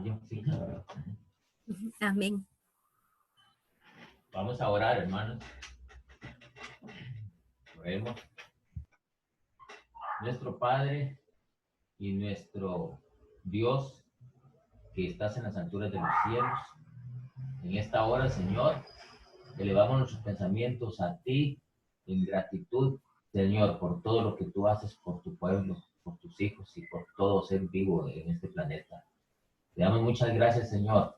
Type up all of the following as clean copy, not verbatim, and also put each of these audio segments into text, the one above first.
Yo sí. Amén. Vamos a orar, hermanos. Oremos. Nuestro Padre y nuestro Dios que estás en las alturas de los cielos, en esta hora, Señor, elevamos nuestros pensamientos a ti en gratitud, Señor, por todo lo que tú haces por tu pueblo, por tus hijos y por todo ser vivo en este planeta. Te damos muchas gracias, Señor,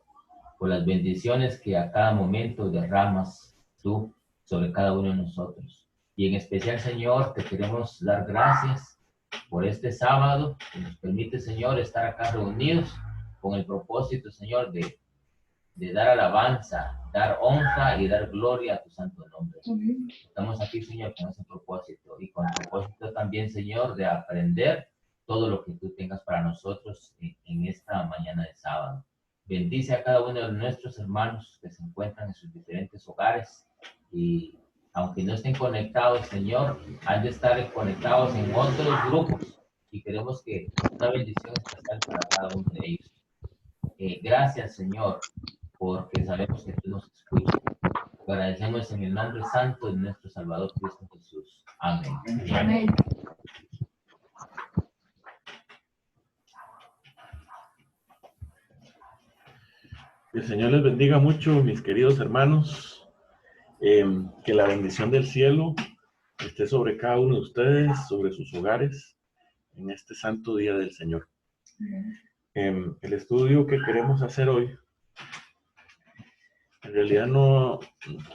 por las bendiciones que a cada momento derramas tú sobre cada uno de nosotros. Y en especial, Señor, te queremos dar gracias por este sábado que nos permite, Señor, estar acá reunidos con el propósito, Señor, de dar alabanza, dar honra y dar gloria a tu santo nombre. Estamos aquí, Señor, con ese propósito y con el propósito también, Señor, de aprender todo lo que tú tengas para nosotros en esta mañana de sábado. Bendice a cada uno de nuestros hermanos que se encuentran en sus diferentes hogares y aunque no estén conectados, Señor, han de estar conectados en otros grupos y queremos que una bendición especial para cada uno de ellos. Gracias, Señor, porque sabemos que tú nos escuchas. Lo agradecemos en el nombre santo de nuestro Salvador Cristo Jesús. Amén. Amén. El Señor les bendiga mucho, mis queridos hermanos. Que la bendición del cielo esté sobre cada uno de ustedes, sobre sus hogares, en este santo día del Señor. El estudio que queremos hacer hoy, en realidad no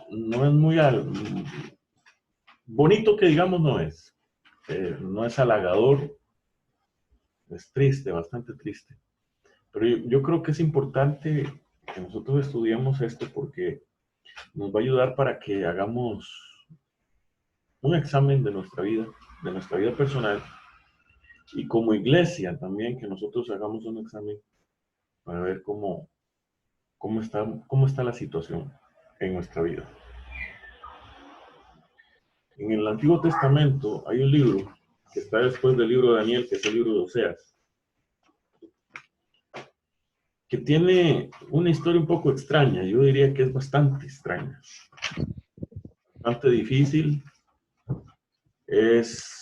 es muy bonito que digamos, no es. No es halagador, es triste, bastante triste. Pero yo creo que es importante que nosotros estudiemos esto porque nos va a ayudar para que hagamos un examen de nuestra vida personal, y como iglesia también que nosotros hagamos un examen para ver cómo está la situación en nuestra vida. En el Antiguo Testamento hay un libro que está después del libro de Daniel, que es el libro de Oseas, que tiene una historia un poco extraña. Yo diría que es bastante extraña, bastante difícil. Es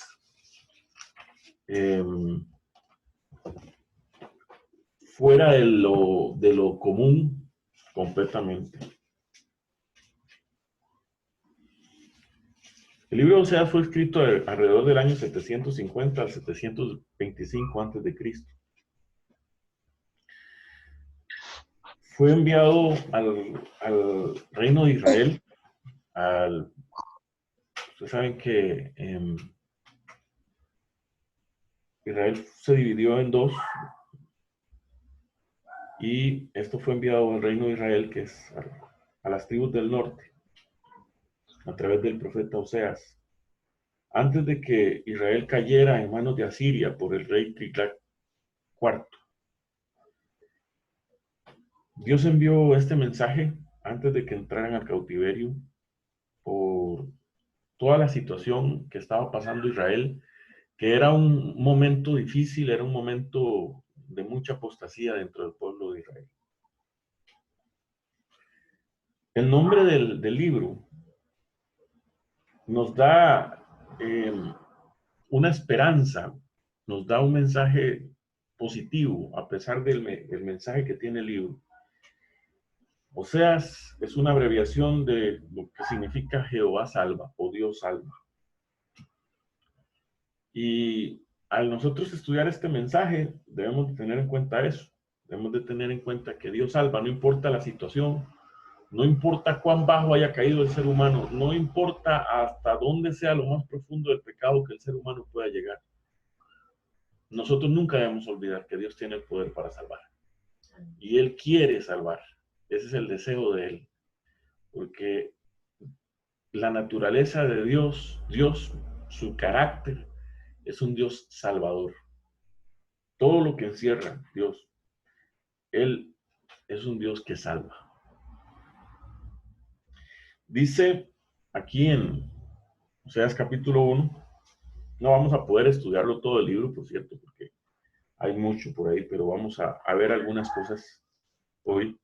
fuera de lo común completamente. El libro de Oseas fue escrito alrededor del año 750 al 725 a.C. Fue enviado al reino de Israel. Ustedes saben que Israel se dividió en dos, y esto fue enviado al reino de Israel, que es a las tribus del norte, a través del profeta Oseas, antes de que Israel cayera en manos de Asiria por el rey Tiglat IV. Dios envió este mensaje antes de que entraran al cautiverio por toda la situación que estaba pasando Israel, que era un momento difícil, era un momento de mucha apostasía dentro del pueblo de Israel. El nombre del libro nos da una esperanza, nos da un mensaje positivo, a pesar del mensaje que tiene el libro. Oseas es una abreviación de lo que significa Jehová salva o Dios salva. Y al nosotros estudiar este mensaje, debemos de tener en cuenta eso. Debemos de tener en cuenta que Dios salva, no importa la situación, no importa cuán bajo haya caído el ser humano, no importa hasta dónde sea lo más profundo del pecado que el ser humano pueda llegar. Nosotros nunca debemos olvidar que Dios tiene el poder para salvar. Y Él quiere salvar. Ese es el deseo de Él. Porque la naturaleza de Dios, su carácter, es un Dios salvador. Todo lo que encierra Dios, Él es un Dios que salva. Dice aquí en Oseas capítulo 1, no vamos a poder estudiarlo todo el libro, por cierto, porque Hay mucho por ahí, pero vamos a ver algunas cosas hoy.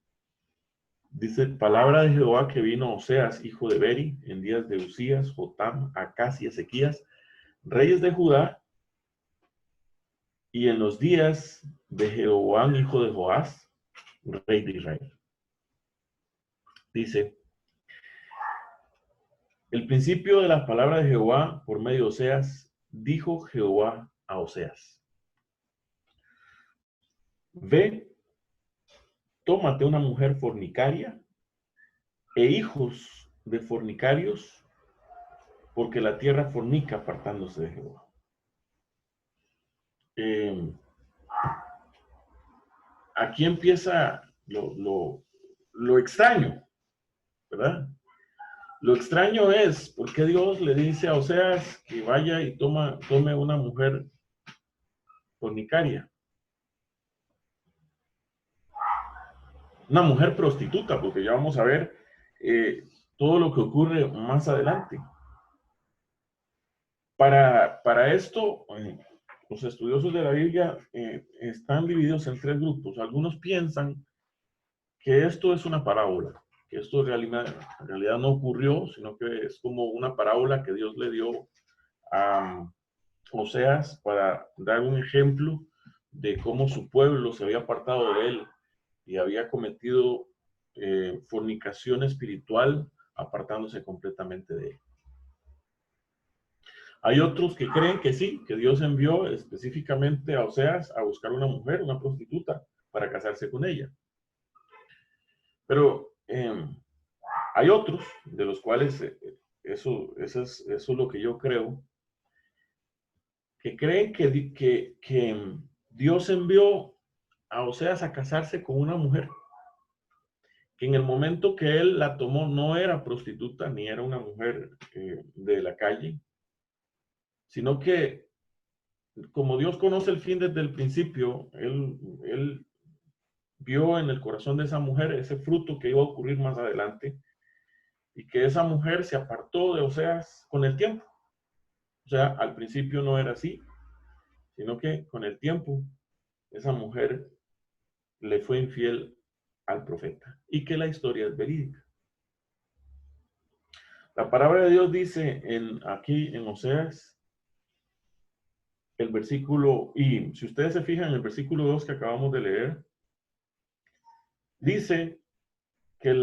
Dice, palabra de Jehová que vino a Oseas, hijo de Beri, en días de Usías, Jotam, Acaz y Ezequías, reyes de Judá, y en los días de Jehoam, hijo de Joás, rey de Israel. Dice, el principio de la palabra de Jehová por medio de Oseas, dijo Jehová a Oseas, ve, tómate una mujer fornicaria e hijos de fornicarios, porque la tierra fornica apartándose de Jehová. Aquí empieza lo extraño, ¿verdad? Lo extraño es por qué Dios le dice a Oseas que vaya y tome una mujer fornicaria. Una mujer prostituta, porque ya vamos a ver todo lo que ocurre más adelante. Para esto, los estudiosos de la Biblia están divididos en 3 grupos. Algunos piensan que esto es una parábola, que esto en realidad no ocurrió, sino que es como una parábola que Dios le dio a Oseas para dar un ejemplo de cómo su pueblo se había apartado de él y había cometido fornicación espiritual, apartándose completamente de él. Hay otros que creen que sí, que Dios envió específicamente a Oseas a buscar una mujer, una prostituta, para casarse con ella. Pero hay otros, de los cuales eso es lo que yo creo, que creen que Dios envió a Oseas a casarse con una mujer, que en el momento que él la tomó no era prostituta, ni era una mujer de la calle, sino que como Dios conoce el fin desde el principio, él vio en el corazón de esa mujer ese fruto que iba a ocurrir más adelante, y que esa mujer se apartó de Oseas con el tiempo. O sea, al principio no era así, sino que con el tiempo esa mujer le fue infiel al profeta, y que la historia es verídica. La palabra de Dios dice aquí en Oseas, el versículo, y si ustedes se fijan en el versículo 2 que acabamos de leer, dice que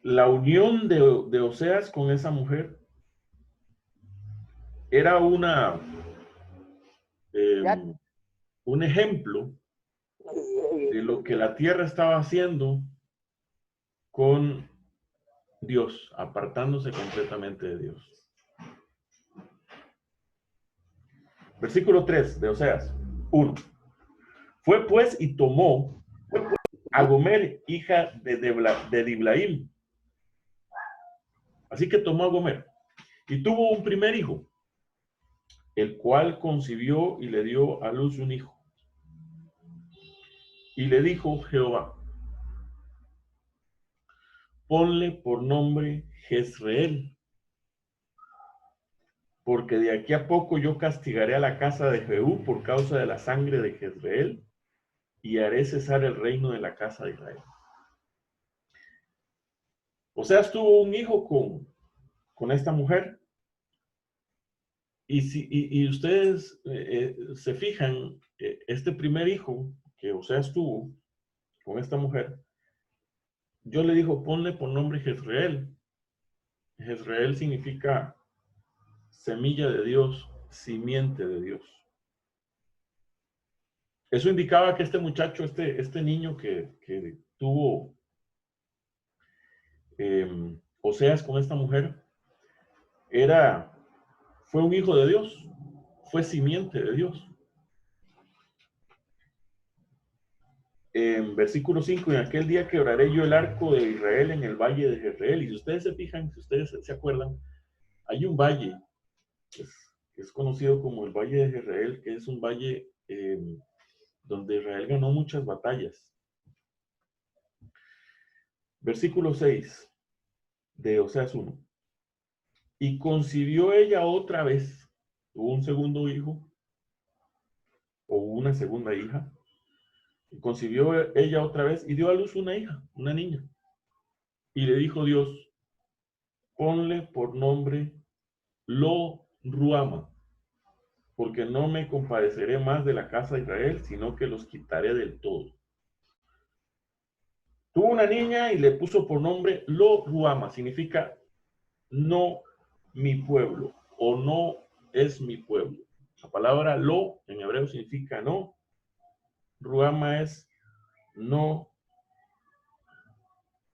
la unión de Oseas con esa mujer era un ejemplo de lo que la tierra estaba haciendo con Dios, apartándose completamente de Dios. Versículo 3 de Oseas 1. Fue pues y tomó a Gomer, hija de Diblaim. Así que tomó a Gomer y tuvo un primer hijo, el cual concibió y le dio a luz un hijo. Y le dijo Jehová, ponle por nombre Jezreel, porque de aquí a poco yo castigaré a la casa de Jehú por causa de la sangre de Jezreel, y haré cesar el reino de la casa de Israel. Oseas tuvo un hijo con esta mujer, y ustedes se fijan, este primer hijo que Oseas tuvo con esta mujer, Dios le dijo, ponle por nombre Jezreel. Jezreel significa semilla de Dios, simiente de Dios. Eso indicaba que este muchacho, este niño que tuvo Oseas con esta mujer, fue un hijo de Dios, fue simiente de Dios. En versículo 5, en aquel día quebraré yo el arco de Israel en el valle de Jezreel. Y si ustedes se fijan, si ustedes se acuerdan, hay un valle que es conocido como el valle de Jezreel, que es un valle donde Israel ganó muchas batallas. Versículo 6 de Oseas 1. Y concibió ella otra vez, tuvo un segundo hijo, o una segunda hija. Y concibió ella otra vez y dio a luz una hija, una niña. Y le dijo Dios, ponle por nombre Lo Ruama, porque no me compadeceré más de la casa de Israel, sino que los quitaré del todo. Tuvo una niña y le puso por nombre Lo Ruama, significa no mi pueblo, o no es mi pueblo. La palabra Lo en hebreo significa no. Ruama es no.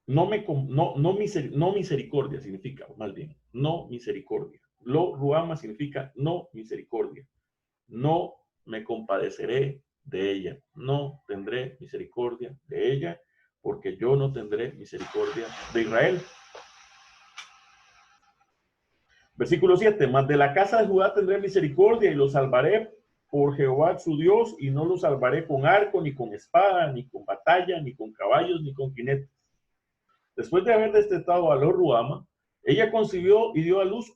No misericordia significa, más bien, no misericordia. Lo Ruama significa no misericordia. No me compadeceré de ella. No tendré misericordia de ella, porque yo no tendré misericordia de Israel. Versículo 7. Mas de la casa de Judá tendré misericordia y los salvaré por Jehová su Dios, y no los salvaré con arco, ni con espada, ni con batalla, ni con caballos, ni con jinetes. Después de haber destetado a Lo Ruama, ella concibió y dio a luz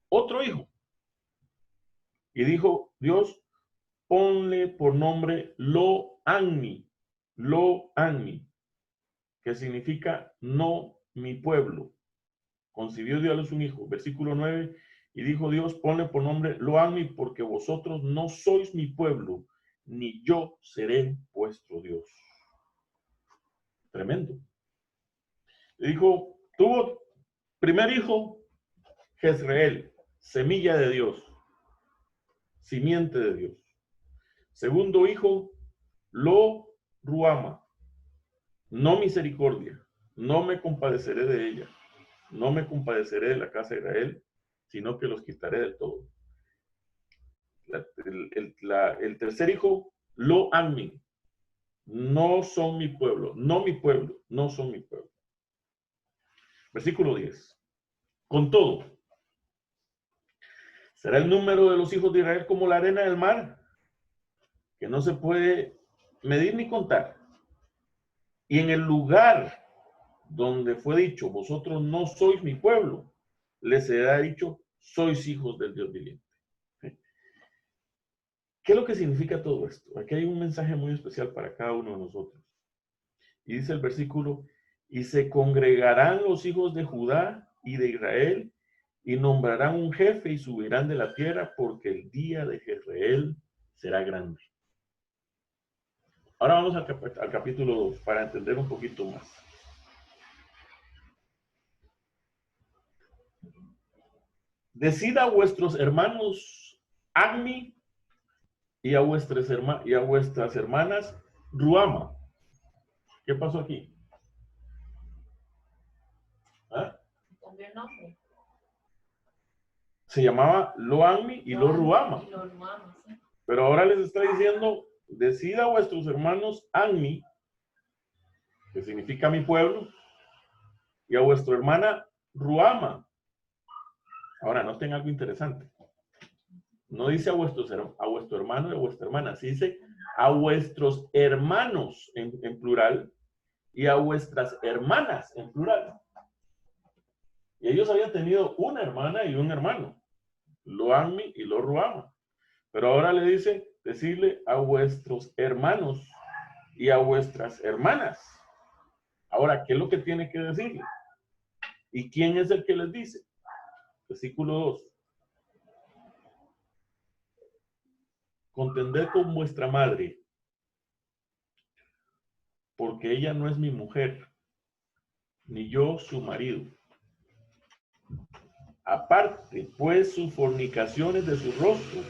otro hijo. Y dijo Dios, ponle por nombre Lo Anmi, que significa no mi pueblo. Concibió y dio a luz un hijo. Versículo 9, y dijo Dios, ponle por nombre Lo Anmi, porque vosotros no sois mi pueblo, ni yo seré vuestro Dios. Tremendo. Le dijo, tuvo primer hijo, Jezreel, semilla de Dios, simiente de Dios. Segundo hijo, Lo Ruama, no misericordia, no me compadeceré de ella, no me compadeceré de la casa de Israel, sino que los quitaré del todo. El tercer hijo, Lo Anmi, no son mi pueblo, no mi pueblo, no son mi pueblo. Versículo 10. Con todo, será el número de los hijos de Israel como la arena del mar, que no se puede medir ni contar. Y en el lugar donde fue dicho, vosotros no sois mi pueblo, les será dicho, sois hijos del Dios viviente. ¿Qué es lo que significa todo esto? Aquí hay un mensaje muy especial para cada uno de nosotros. Y dice el versículo, y se congregarán los hijos de Judá y de Israel, y nombrarán un jefe y subirán de la tierra, porque el día de Jezreel será grande. Ahora vamos al capítulo 2 para entender un poquito más. Decid a vuestros hermanos Anmi y a vuestras hermanas Ruama. ¿Qué pasó aquí? ¿Ah? Se llamaba Lo Anmi y Lo Ruama. Pero ahora les está diciendo, decid a vuestros hermanos Anmi, que significa mi pueblo, y a vuestra hermana Ruama. Ahora, noten algo interesante. No dice a vuestro hermano y a vuestra hermana, sí dice a vuestros hermanos en plural y a vuestras hermanas en plural. Y ellos habían tenido una hermana y un hermano, Lo Anmi y Lo Ruama. Pero ahora le dice, decirle a vuestros hermanos y a vuestras hermanas. Ahora, ¿qué es lo que tiene que decirle? ¿Y quién es el que les dice? Versículo 2. Contended con vuestra madre, porque ella no es mi mujer, ni yo su marido. Aparte, pues, sus fornicaciones de su rostro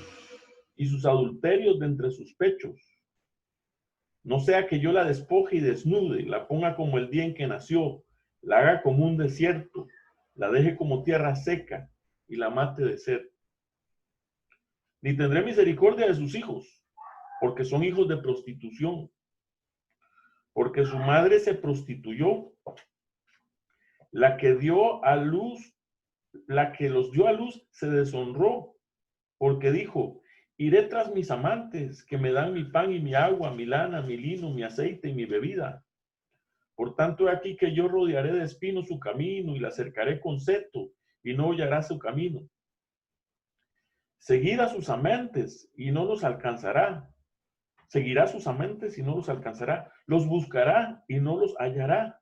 y sus adulterios de entre sus pechos. No sea que yo la despoje y desnude, la ponga como el día en que nació, la haga como un desierto, la deje como tierra seca y la mate de sed. Ni tendré misericordia de sus hijos, porque son hijos de prostitución, porque su madre se prostituyó. La que los dio a luz se deshonró, porque dijo, iré tras mis amantes, que me dan mi pan y mi agua, mi lana, mi lino, mi aceite y mi bebida. Por tanto, he aquí que yo rodearé de espinos su camino y la cercaré con seto, y no hollará su camino. Seguid a sus amantes, y no los alcanzará, Seguirá sus amantes y no los alcanzará. Los buscará y no los hallará.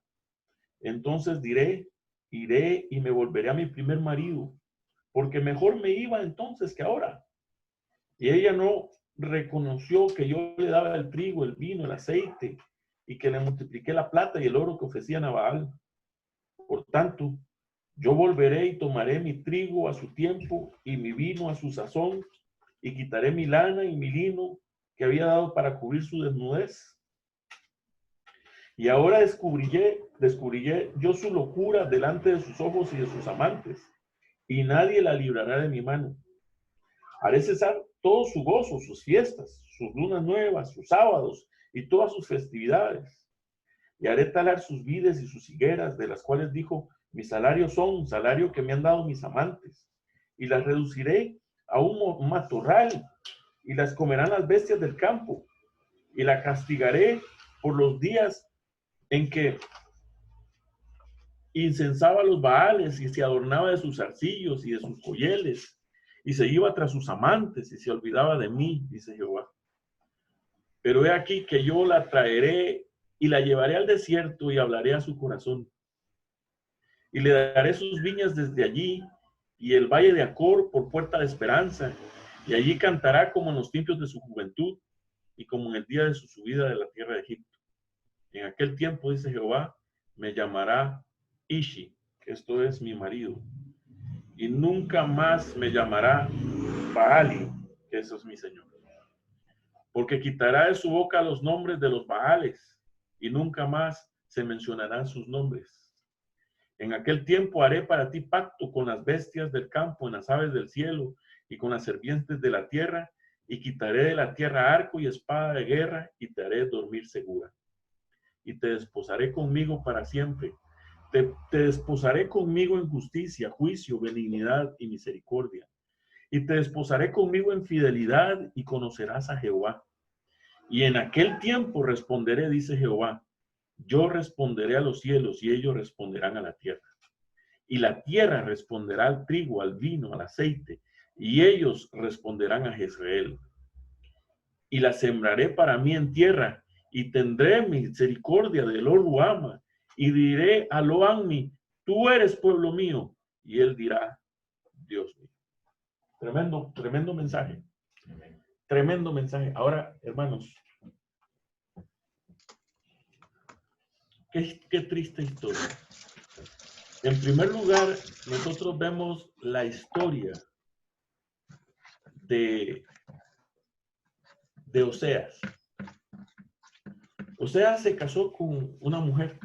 Entonces diré, iré y me volveré a mi primer marido, porque mejor me iba entonces que ahora. Y ella no reconoció que yo le daba el trigo, el vino, el aceite, y que le multipliqué la plata y el oro que ofrecían a Baal. Por tanto, yo volveré y tomaré mi trigo a su tiempo y mi vino a su sazón, y quitaré mi lana y mi lino que había dado para cubrir su desnudez. Y ahora descubriré yo su locura delante de sus ojos y de sus amantes, y nadie la librará de mi mano. Haré cesar todo su gozo, sus fiestas, sus lunas nuevas, sus sábados y todas sus festividades. Y haré talar sus vides y sus higueras, de las cuales dijo, mi salario son salario que me han dado mis amantes. Y las reduciré a un matorral, y las comerán las bestias del campo. Y la castigaré por los días en que incensaba a los Baales y se adornaba de sus zarcillos y de sus joyeles, y se iba tras sus amantes y se olvidaba de mí, dice Jehová. Pero he aquí que yo la traeré y la llevaré al desierto y hablaré a su corazón. Y le daré sus viñas desde allí y el valle de Acor por puerta de esperanza. Y allí cantará como en los tiempos de su juventud y como en el día de su subida de la tierra de Egipto. En aquel tiempo, dice Jehová, me llamará Ishi, que esto es mi marido. Y nunca más me llamará Baali, que eso es mi Señor. Porque quitará de su boca los nombres de los Baales, y nunca más se mencionarán sus nombres. En aquel tiempo haré para ti pacto con las bestias del campo, en las aves del cielo, y con las serpientes de la tierra, y quitaré de la tierra arco y espada de guerra, y te haré dormir segura. Y te desposaré conmigo para siempre. Te desposaré conmigo en justicia, juicio, benignidad y misericordia. Y te desposaré conmigo en fidelidad y conocerás a Jehová. Y en aquel tiempo responderé, dice Jehová, yo responderé a los cielos y ellos responderán a la tierra. Y la tierra responderá al trigo, al vino, al aceite, y ellos responderán a Jezreel. Y la sembraré para mí en tierra, y tendré misericordia de Lo Ruama, y diré a Lo Ammi, tú eres pueblo mío, y él dirá, Dios mío. Tremendo mensaje. Tremendo mensaje. Ahora, hermanos, qué triste historia. En primer lugar, nosotros vemos la historia de Oseas. Oseas se casó con una mujer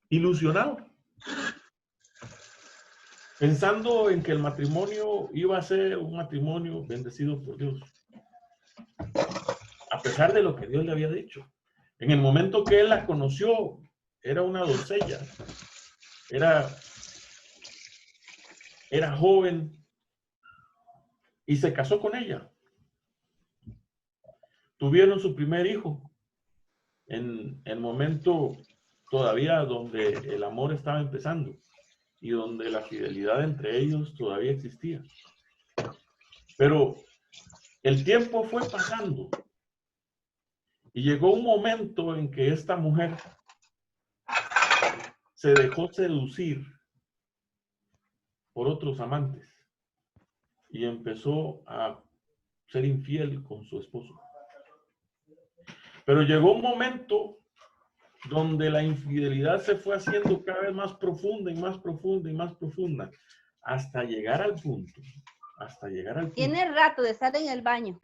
ilusionado, pensando en que el matrimonio iba a ser un matrimonio bendecido por Dios, a pesar de lo que Dios le había dicho. En el momento que él la conoció, era una doncella, era joven y se casó con ella. Tuvieron su primer hijo en el momento todavía donde el amor estaba empezando y donde la fidelidad entre ellos todavía existía. Pero el tiempo fue pasando y llegó un momento en que esta mujer se dejó seducir por otros amantes y empezó a ser infiel con su esposo. Pero llegó un momento donde la infidelidad se fue haciendo cada vez más profunda y más profunda y más profunda, hasta llegar al punto. Tiene rato de estar en el baño.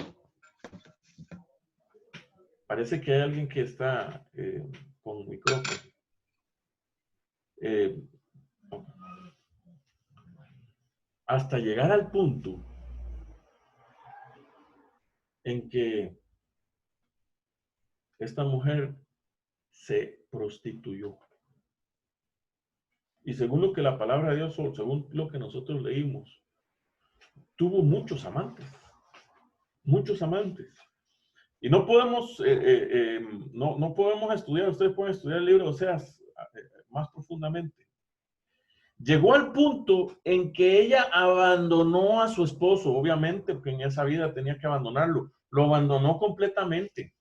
Parece que hay alguien que está con micrófono. Hasta llegar al punto en que esta mujer se prostituyó. Y según lo que la palabra de Dios, según lo que nosotros leímos, tuvo muchos amantes. Muchos amantes. Y no podemos, no podemos estudiar, ustedes pueden estudiar el libro de Oseas más profundamente. Llegó al punto en que ella abandonó a su esposo, obviamente, porque en esa vida tenía que abandonarlo. Lo abandonó completamente.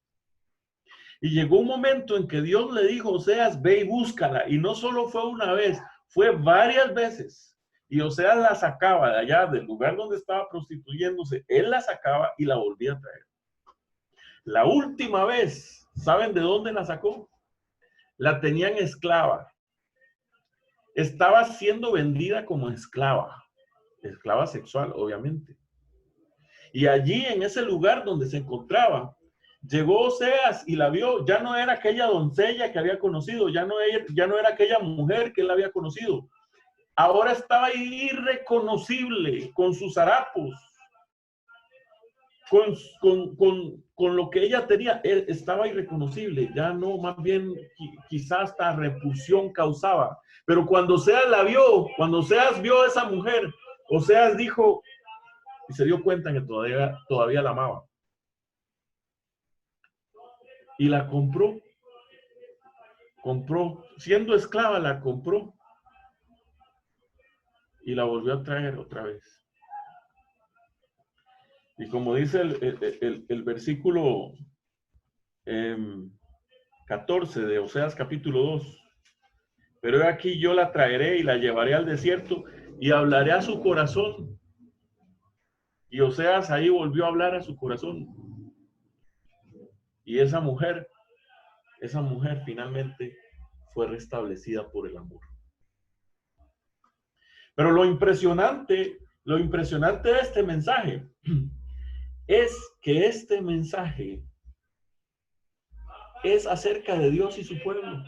Y llegó un momento en que Dios le dijo, Oseas, ve y búscala. Y no solo fue una vez, fue varias veces. Y Oseas la sacaba de allá, del lugar donde estaba prostituyéndose. Él la sacaba y la volvía a traer. La última vez, ¿saben de dónde la sacó? La tenían esclava. Estaba siendo vendida como esclava. Esclava sexual, obviamente. Y allí, en ese lugar donde se encontraba, llegó Oseas y la vio. Ya no era aquella doncella que había conocido, ya no era aquella mujer que él había conocido. Ahora estaba irreconocible, con sus harapos, con lo que ella tenía. Él estaba irreconocible, ya no, más bien quizás hasta repulsión causaba. Pero cuando Oseas la vio, cuando Oseas vio a esa mujer, Oseas dijo, y se dio cuenta que todavía la amaba. Y la compró, siendo esclava la compró y la volvió a traer otra vez. Y como dice el versículo 14 de Oseas capítulo 2, pero aquí yo la traeré y la llevaré al desierto y hablaré a su corazón. Y Oseas ahí volvió a hablar a su corazón. Y esa mujer finalmente fue restablecida por el amor. Pero lo impresionante de este mensaje es que este mensaje es acerca de Dios y su pueblo.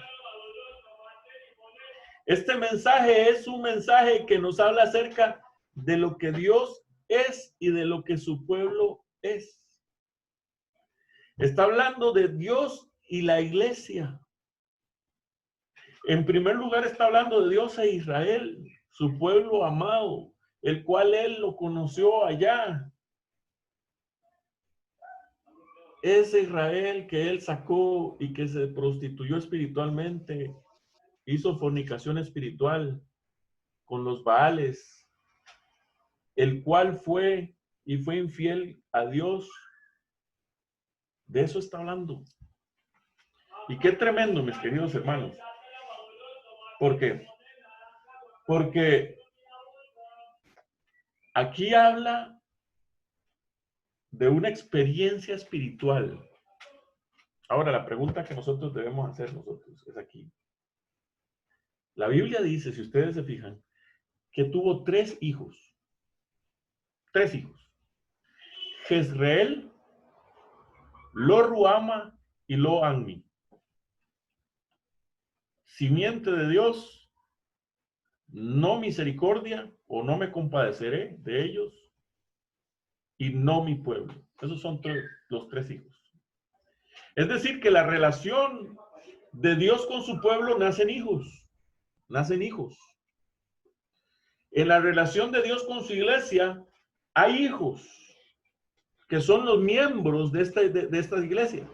Este mensaje es un mensaje que nos habla acerca de lo que Dios es y de lo que su pueblo es. Está hablando de Dios y la iglesia. En primer lugar está hablando de Dios e Israel, su pueblo amado, el cual él lo conoció allá. Ese Israel que él sacó y que se prostituyó espiritualmente, hizo fornicación espiritual con los Baales, el cual fue infiel a Dios. De eso está hablando. Y qué tremendo, mis queridos hermanos. ¿Por qué? Porque aquí habla de una experiencia espiritual. Ahora, la pregunta que nosotros debemos hacer es aquí. La Biblia dice, si ustedes se fijan, que tuvo 3 hijos. 3 hijos. Jezreel, Lo Ruama y Lo Ammi. Simiente de Dios, no misericordia o no me compadeceré de ellos y no mi pueblo. Esos son los 3 hijos. Es decir, que la relación de Dios con su pueblo nacen hijos. Nacen hijos. En la relación de Dios con su iglesia hay hijos que son los miembros de esta iglesia.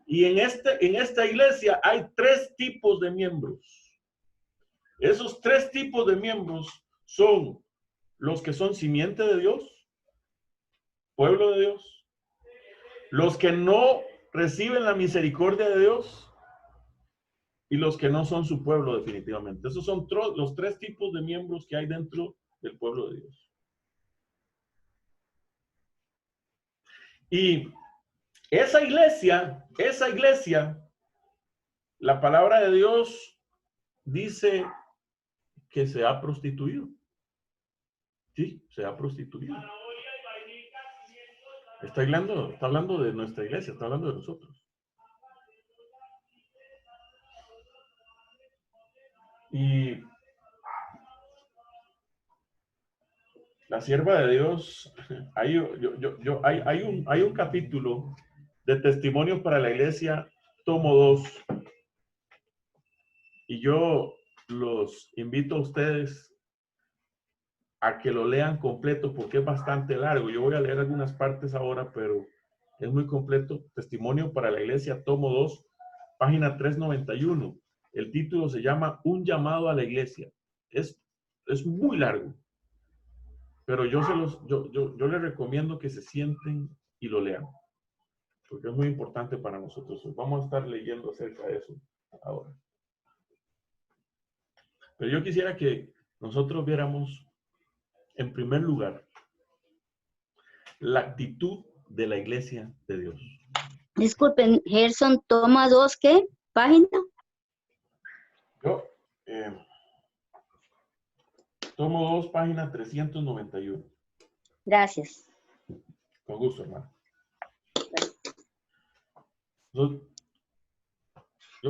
Y en esta iglesia hay 3 tipos de miembros. Esos 3 tipos de miembros son los que son simiente de Dios, pueblo de Dios, los que no reciben la misericordia de Dios y los que no son su pueblo definitivamente. Esos son los 3 tipos de miembros que hay dentro del pueblo de Dios. Y esa iglesia, la palabra de Dios dice que se ha prostituido. Sí, se ha prostituido. Está hablando de nuestra iglesia, está hablando de nosotros. Y la sierva de Dios, hay un capítulo de Testimonios para la Iglesia, tomo 2. Y yo los invito a ustedes a que lo lean completo porque es bastante largo. Yo voy a leer algunas partes ahora, pero es muy completo. Testimonio para la Iglesia, tomo 2, página 391. El título se llama Un llamado a la iglesia. Es Es muy largo. Pero yo les recomiendo que se sienten y lo lean. Porque es muy importante para nosotros. Vamos a estar leyendo acerca de eso ahora. Pero yo quisiera que nosotros viéramos, en primer lugar, la actitud de la iglesia de Dios. Disculpen, Gerson, toma 2, ¿qué? ¿Página? Yo tomo 2, página 391. Gracias. Con gusto, hermano. Yo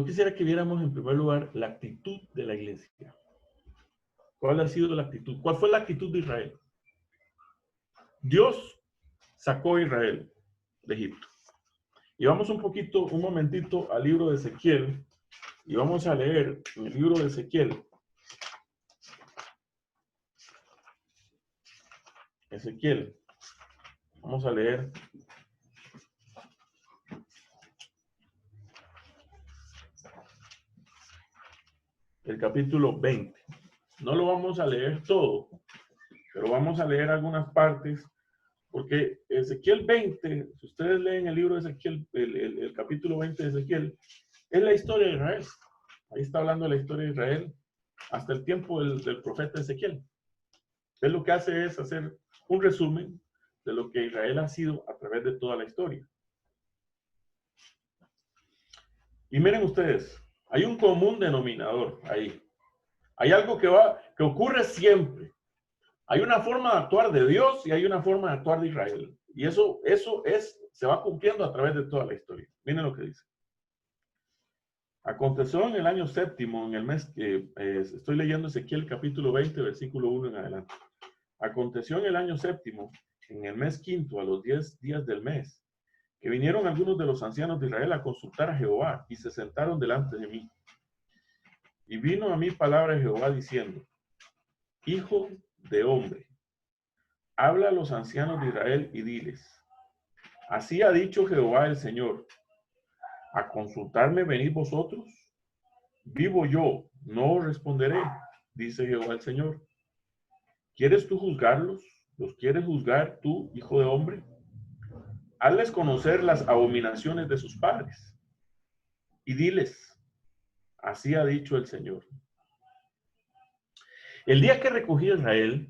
quisiera que viéramos en primer lugar la actitud de la iglesia. ¿Cuál ha sido la actitud? ¿Cuál fue la actitud de Israel? Dios sacó a Israel de Egipto. Y vamos un momentito al libro de Ezequiel. Y vamos a leer en el libro de Ezequiel. Ezequiel. Vamos a leer el capítulo 20. No lo vamos a leer todo, pero vamos a leer algunas partes, porque Ezequiel 20, si ustedes leen el libro de Ezequiel, el capítulo 20 de Ezequiel, es la historia de Israel. Ahí está hablando de la historia de Israel hasta el tiempo del profeta Ezequiel. Él lo que hace es hacer un resumen de lo que Israel ha sido a través de toda la historia. Y miren ustedes, hay un común denominador ahí. Hay algo que ocurre siempre. Hay una forma de actuar de Dios y hay una forma de actuar de Israel. Y eso se va cumpliendo a través de toda la historia. Miren lo que dice. Aconteció en el año séptimo, en el mes que estoy leyendo Ezequiel capítulo 20, versículo 1 en adelante. Aconteció en el año séptimo, en el mes quinto, a los 10 días del mes, que vinieron algunos de los ancianos de Israel a consultar a Jehová y se sentaron delante de mí. Y vino a mí palabra de Jehová diciendo: Hijo de hombre, habla a los ancianos de Israel y diles: así ha dicho Jehová el Señor, ¿a consultarme venid vosotros? Vivo yo, no os responderé, dice Jehová el Señor. ¿Quieres tú juzgarlos? ¿Los quieres juzgar tú, hijo de hombre? Hazles conocer las abominaciones de sus padres y diles: así ha dicho el Señor. El día que recogí a Israel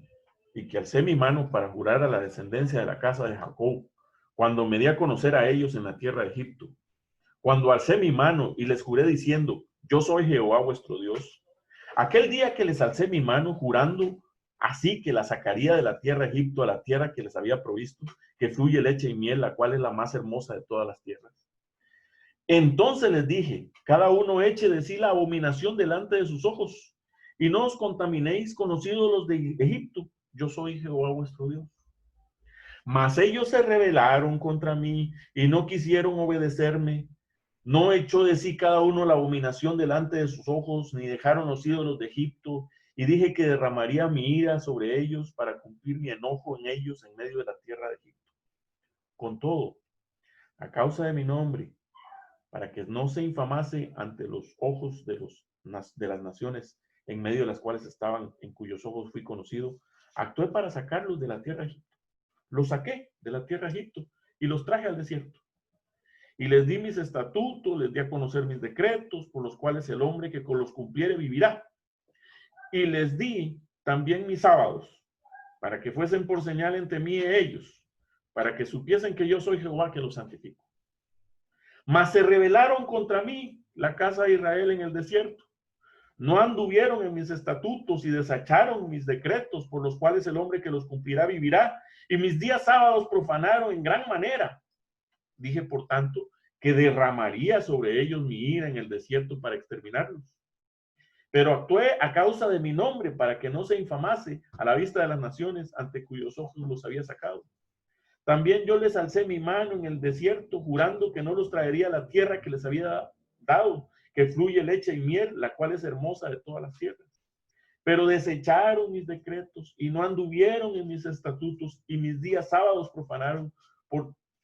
y que alcé mi mano para jurar a la descendencia de la casa de Jacob, cuando me di a conocer a ellos en la tierra de Egipto, cuando alcé mi mano y les juré diciendo: yo soy Jehová vuestro Dios, aquel día que les alcé mi mano jurando así que la sacaría de la tierra de Egipto a la tierra que les había provisto, que fluye leche y miel, la cual es la más hermosa de todas las tierras. Entonces les dije: cada uno eche de sí la abominación delante de sus ojos, y no os contaminéis con los ídolos de Egipto. Yo soy Jehová vuestro Dios. Mas ellos se rebelaron contra mí y no quisieron obedecerme. No echó de sí cada uno la abominación delante de sus ojos, ni dejaron los ídolos de Egipto. Y dije que derramaría mi ira sobre ellos para cumplir mi enojo en ellos en medio de la tierra de Egipto. Con todo, a causa de mi nombre, para que no se infamase ante los ojos de las naciones en medio de las cuales estaban, en cuyos ojos fui conocido, actué para sacarlos de la tierra de Egipto. Los saqué de la tierra de Egipto y los traje al desierto. Y les di mis estatutos, les di a conocer mis decretos, por los cuales el hombre que los cumpliere vivirá. Y les di también mis sábados, para que fuesen por señal entre mí y ellos, para que supiesen que yo soy Jehová que los santifico. Mas se rebelaron contra mí la casa de Israel en el desierto. No anduvieron en mis estatutos y desecharon mis decretos, por los cuales el hombre que los cumplirá vivirá. Y mis días sábados profanaron en gran manera. Dije, por tanto, que derramaría sobre ellos mi ira en el desierto para exterminarlos. Pero actué a causa de mi nombre, para que no se infamase a la vista de las naciones ante cuyos ojos los había sacado. También yo les alcé mi mano en el desierto, jurando que no los traería a la tierra que les había dado, que fluye leche y miel, la cual es hermosa de todas las tierras. Pero desecharon mis decretos y no anduvieron en mis estatutos, y mis días sábados profanaron,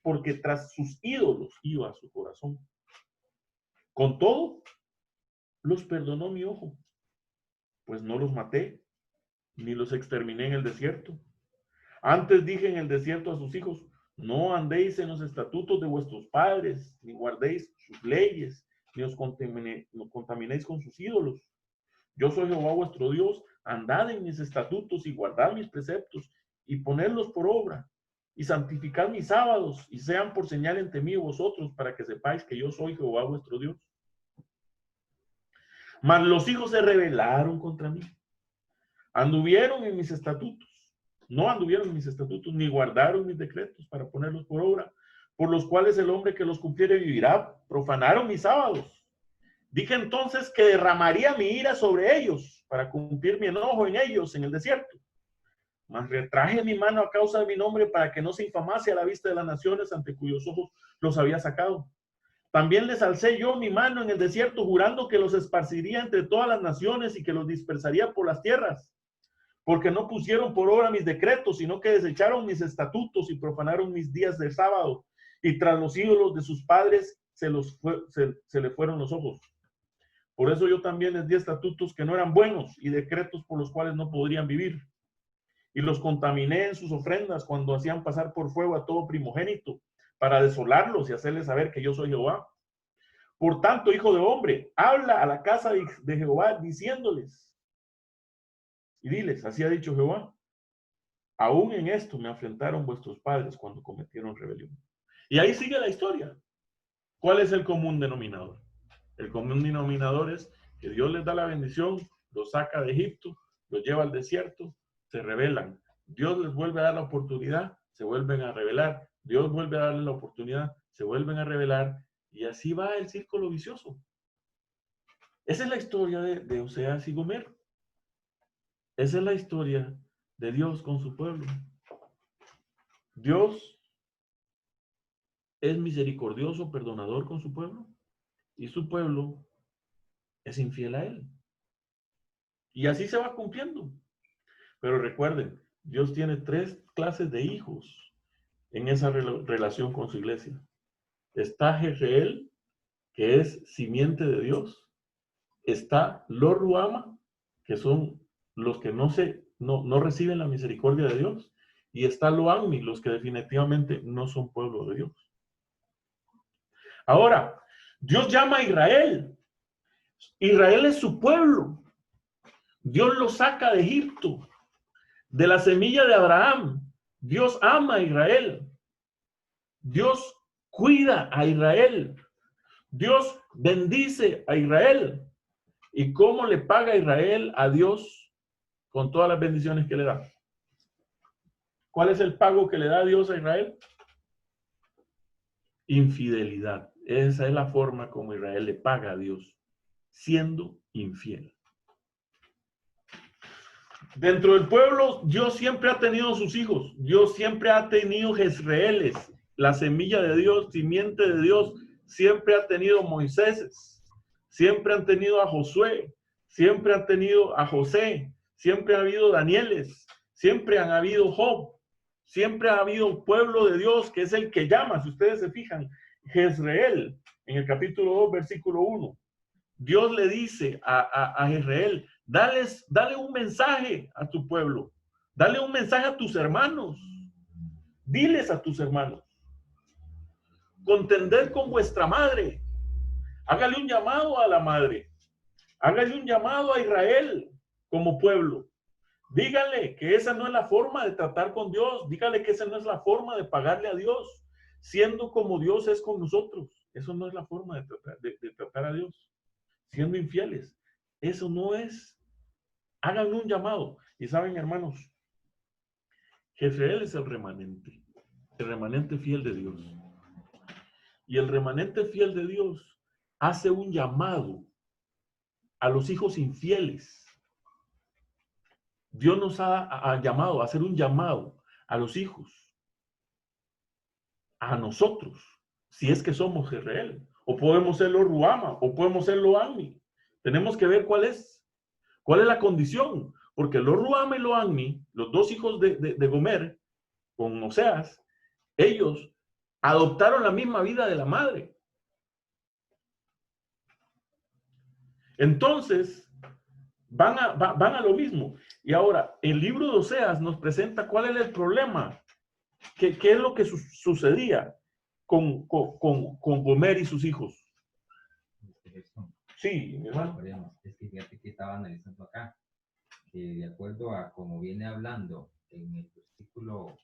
porque tras sus ídolos iba su corazón. Con todo, los perdonó mi ojo, pues no los maté, ni los exterminé en el desierto. Antes dije en el desierto a sus hijos, no andéis en los estatutos de vuestros padres, ni guardéis sus leyes, ni os contaminéis con sus ídolos. Yo soy Jehová vuestro Dios, andad en mis estatutos y guardad mis preceptos y ponedlos por obra y santificad mis sábados y sean por señal entre mí y vosotros para que sepáis que yo soy Jehová vuestro Dios. Mas los hijos se rebelaron contra mí. Anduvieron en mis estatutos. No anduvieron en mis estatutos, ni guardaron mis decretos para ponerlos por obra, por los cuales el hombre que los cumpliere vivirá. Profanaron mis sábados. Dije entonces que derramaría mi ira sobre ellos para cumplir mi enojo en ellos en el desierto. Mas retraje mi mano a causa de mi nombre para que no se infamase a la vista de las naciones ante cuyos ojos los había sacado. También les alcé yo mi mano en el desierto, jurando que los esparciría entre todas las naciones y que los dispersaría por las tierras, porque no pusieron por obra mis decretos, sino que desecharon mis estatutos y profanaron mis días de sábado, y tras los ídolos de sus padres se le fueron los ojos. Por eso yo también les di estatutos que no eran buenos y decretos por los cuales no podrían vivir. Y los contaminé en sus ofrendas cuando hacían pasar por fuego a todo primogénito, para desolarlos y hacerles saber que yo soy Jehová. Por tanto, hijo de hombre, habla a la casa de Jehová diciéndoles, y diles, así ha dicho Jehová, aún en esto me afrentaron vuestros padres cuando cometieron rebelión. Y ahí sigue la historia. ¿Cuál es el común denominador? El común denominador es que Dios les da la bendición, los saca de Egipto, los lleva al desierto, se rebelan. Dios les vuelve a dar la oportunidad, se vuelven a rebelar. Dios vuelve a darles la oportunidad, se vuelven a rebelar, y así va el círculo vicioso. Esa es la historia de Oseas y Gomer. Esa es la historia de Dios con su pueblo. Dios es misericordioso, perdonador con su pueblo, y su pueblo es infiel a él. Y así se va cumpliendo. Pero recuerden, Dios tiene 3 clases de hijos en esa relación con su iglesia. Está Jezreel, que es simiente de Dios. Está los Ruama, que son los que no reciben la misericordia de Dios. Y está lo Ammi, los que definitivamente no son pueblo de Dios. Ahora, Dios llama a Israel. Israel es su pueblo. Dios lo saca de Egipto, de la semilla de Abraham. Dios ama a Israel. Dios cuida a Israel. Dios bendice a Israel. ¿Y cómo le paga Israel a Dios con todas las bendiciones que le da? ¿Cuál es el pago que le da Dios a Israel? Infidelidad. Esa es la forma como Israel le paga a Dios, siendo infiel. Dentro del pueblo, Dios siempre ha tenido sus hijos. Dios siempre ha tenido Jezreeles. La semilla de Dios, simiente de Dios, siempre ha tenido Moiséses. Siempre han tenido a Josué. Siempre han tenido a José. Siempre ha habido Danieles. Siempre han habido Job. Siempre ha habido un pueblo de Dios que es el que llama. Si ustedes se fijan, Jezreel, en el capítulo 2, versículo 1. Dios le dice a Jezreel, dale un mensaje a tu pueblo. Dale un mensaje a tus hermanos. Diles a tus hermanos. Contended con vuestra madre. Hágale un llamado a la madre. Hágale un llamado a Israel como pueblo. Dígale que esa no es la forma de tratar con Dios. Dígale que esa no es la forma de pagarle a Dios, siendo como Dios es con nosotros. Eso no es la forma de tratar a Dios, siendo infieles. Eso no es. Hagan un llamado. Y saben, hermanos, Jezreel es el remanente fiel de Dios. Y el remanente fiel de Dios hace un llamado a los hijos infieles. Dios nos ha llamado a hacer un llamado a los hijos, a nosotros, si es que somos Jezreel, o podemos ser los Ruama, o podemos ser los Ammi. Tenemos que ver cuál es la condición, porque los Ruama y los Ammi, los 2 hijos de Gomer, con Oseas, ellos adoptaron la misma vida de la madre. Entonces, van a lo mismo. Y ahora, el libro de Oseas nos presenta cuál es el problema. ¿Qué es lo que sucedía con Gomer y sus hijos? Sí, mi hermano. Es que fíjate que estaba analizando acá, que de acuerdo a como viene hablando en el versículo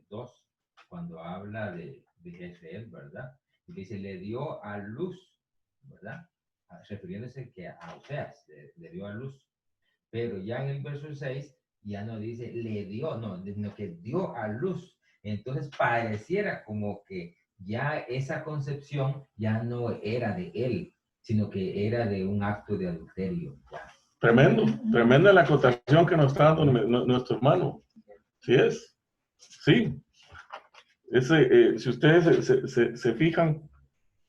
2, cuando habla de Jezreel, ¿verdad? Y dice, le dio a luz, ¿verdad? Refiriéndose que a Oseas le dio a luz. Pero ya en el verso 6 ya no dice le dio, no, sino que dio a luz. Entonces pareciera como que ya esa concepción ya no era de él, sino que era de un acto de adulterio. Tremendo, tremenda la acotación que nos está dando nuestro hermano. ¿Sí es? Sí. Si ustedes se fijan,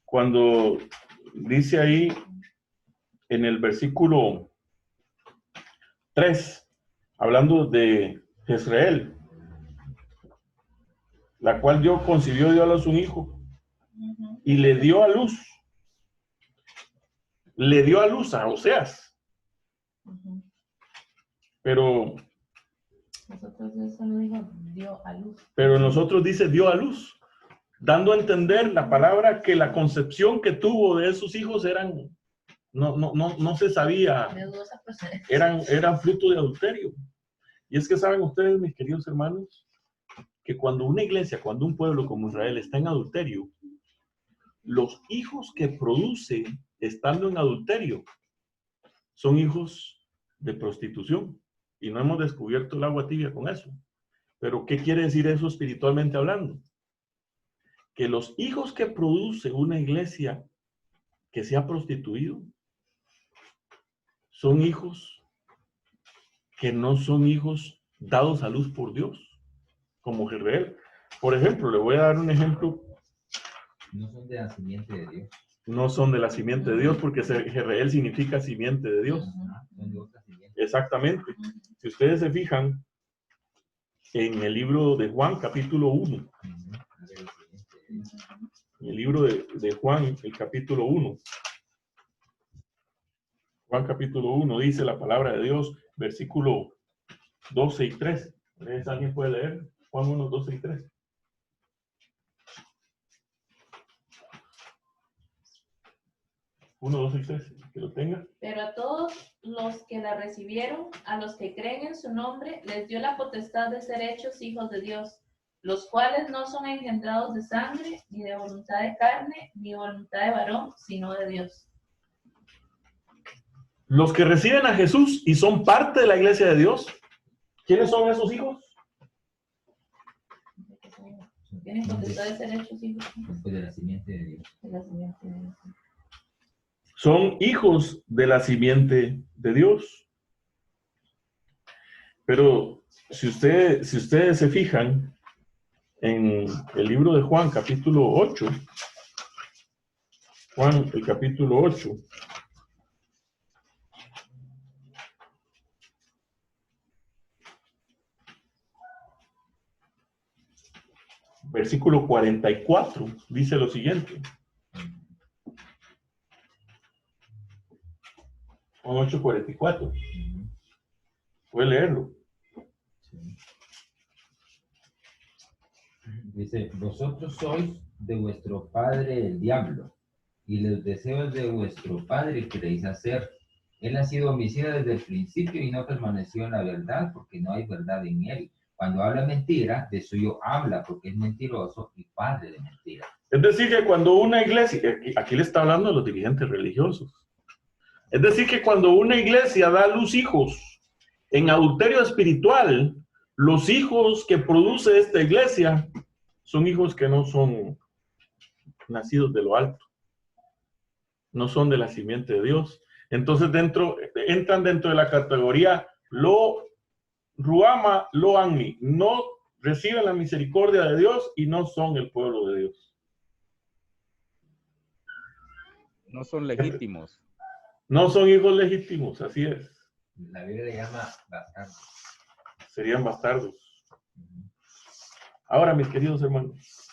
cuando dice ahí en el versículo 3, hablando de Jezreel, la cual concibió dio a luz un hijo y le dio a luz. Le dio a luz a Oseas. Pero nosotros eso no dijo dio a luz. Pero nosotros dice dio a luz, dando a entender la palabra que la concepción que tuvo de esos hijos no se sabía, eran fruto de adulterio. Y es que saben ustedes, mis queridos hermanos, que cuando una iglesia, cuando un pueblo como Israel está en adulterio, los hijos que produce estando en adulterio son hijos de prostitución. Y no hemos descubierto el agua tibia con eso. Pero ¿qué quiere decir eso espiritualmente hablando? Que los hijos que produce una iglesia que se ha prostituido son hijos que no son hijos dados a luz por Dios, como Jezreel. Por ejemplo, le voy a dar un ejemplo. No son de la simiente de Dios. No son de la simiente de Dios, porque Jezreel significa simiente de Dios. Son de otra simiente. Exactamente. Si ustedes se fijan, en el libro de Juan, capítulo 1. En el libro de Juan, el capítulo 1. Juan capítulo 1 dice la palabra de Dios, versículo 12 y 13. ¿Alguien puede leer? Juan 1, 12 y 13. 1, 12 y 13. Que lo tenga. Pero a todos los que la recibieron, a los que creen en su nombre, les dio la potestad de ser hechos hijos de Dios, los cuales no son engendrados de sangre, ni de voluntad de carne, ni de voluntad de varón, sino de Dios. Los que reciben a Jesús y son parte de la iglesia de Dios, ¿quiénes son esos hijos? Tienen potestad de ser hechos hijos de la simiente de Dios. de la simiente de Dios. Son hijos de la simiente de Dios. Pero si ustedes se fijan en el libro de Juan, capítulo 8, Juan, el capítulo 8, versículo 44, dice lo siguiente. Juan 8, 44. Puede leerlo. Dice, vosotros sois de vuestro padre el diablo, y los deseos de vuestro padre queréis hacer. Él ha sido homicida desde el principio y no permaneció en la verdad, porque no hay verdad en él. Cuando habla mentira, de suyo habla, porque es mentiroso y padre de mentira. Es decir, que cuando una iglesia, aquí le está hablando a los dirigentes religiosos, es decir, que cuando una iglesia da a luz hijos en adulterio espiritual, los hijos que produce esta iglesia son hijos que no son nacidos de lo alto, no son de la simiente de Dios. Entonces entran dentro de la categoría lo ruama, lo anmi, no reciben la misericordia de Dios y no son el pueblo de Dios. No son legítimos. No son hijos legítimos, así es. La Biblia le llama bastardos. Serían bastardos. Ahora, mis queridos hermanos,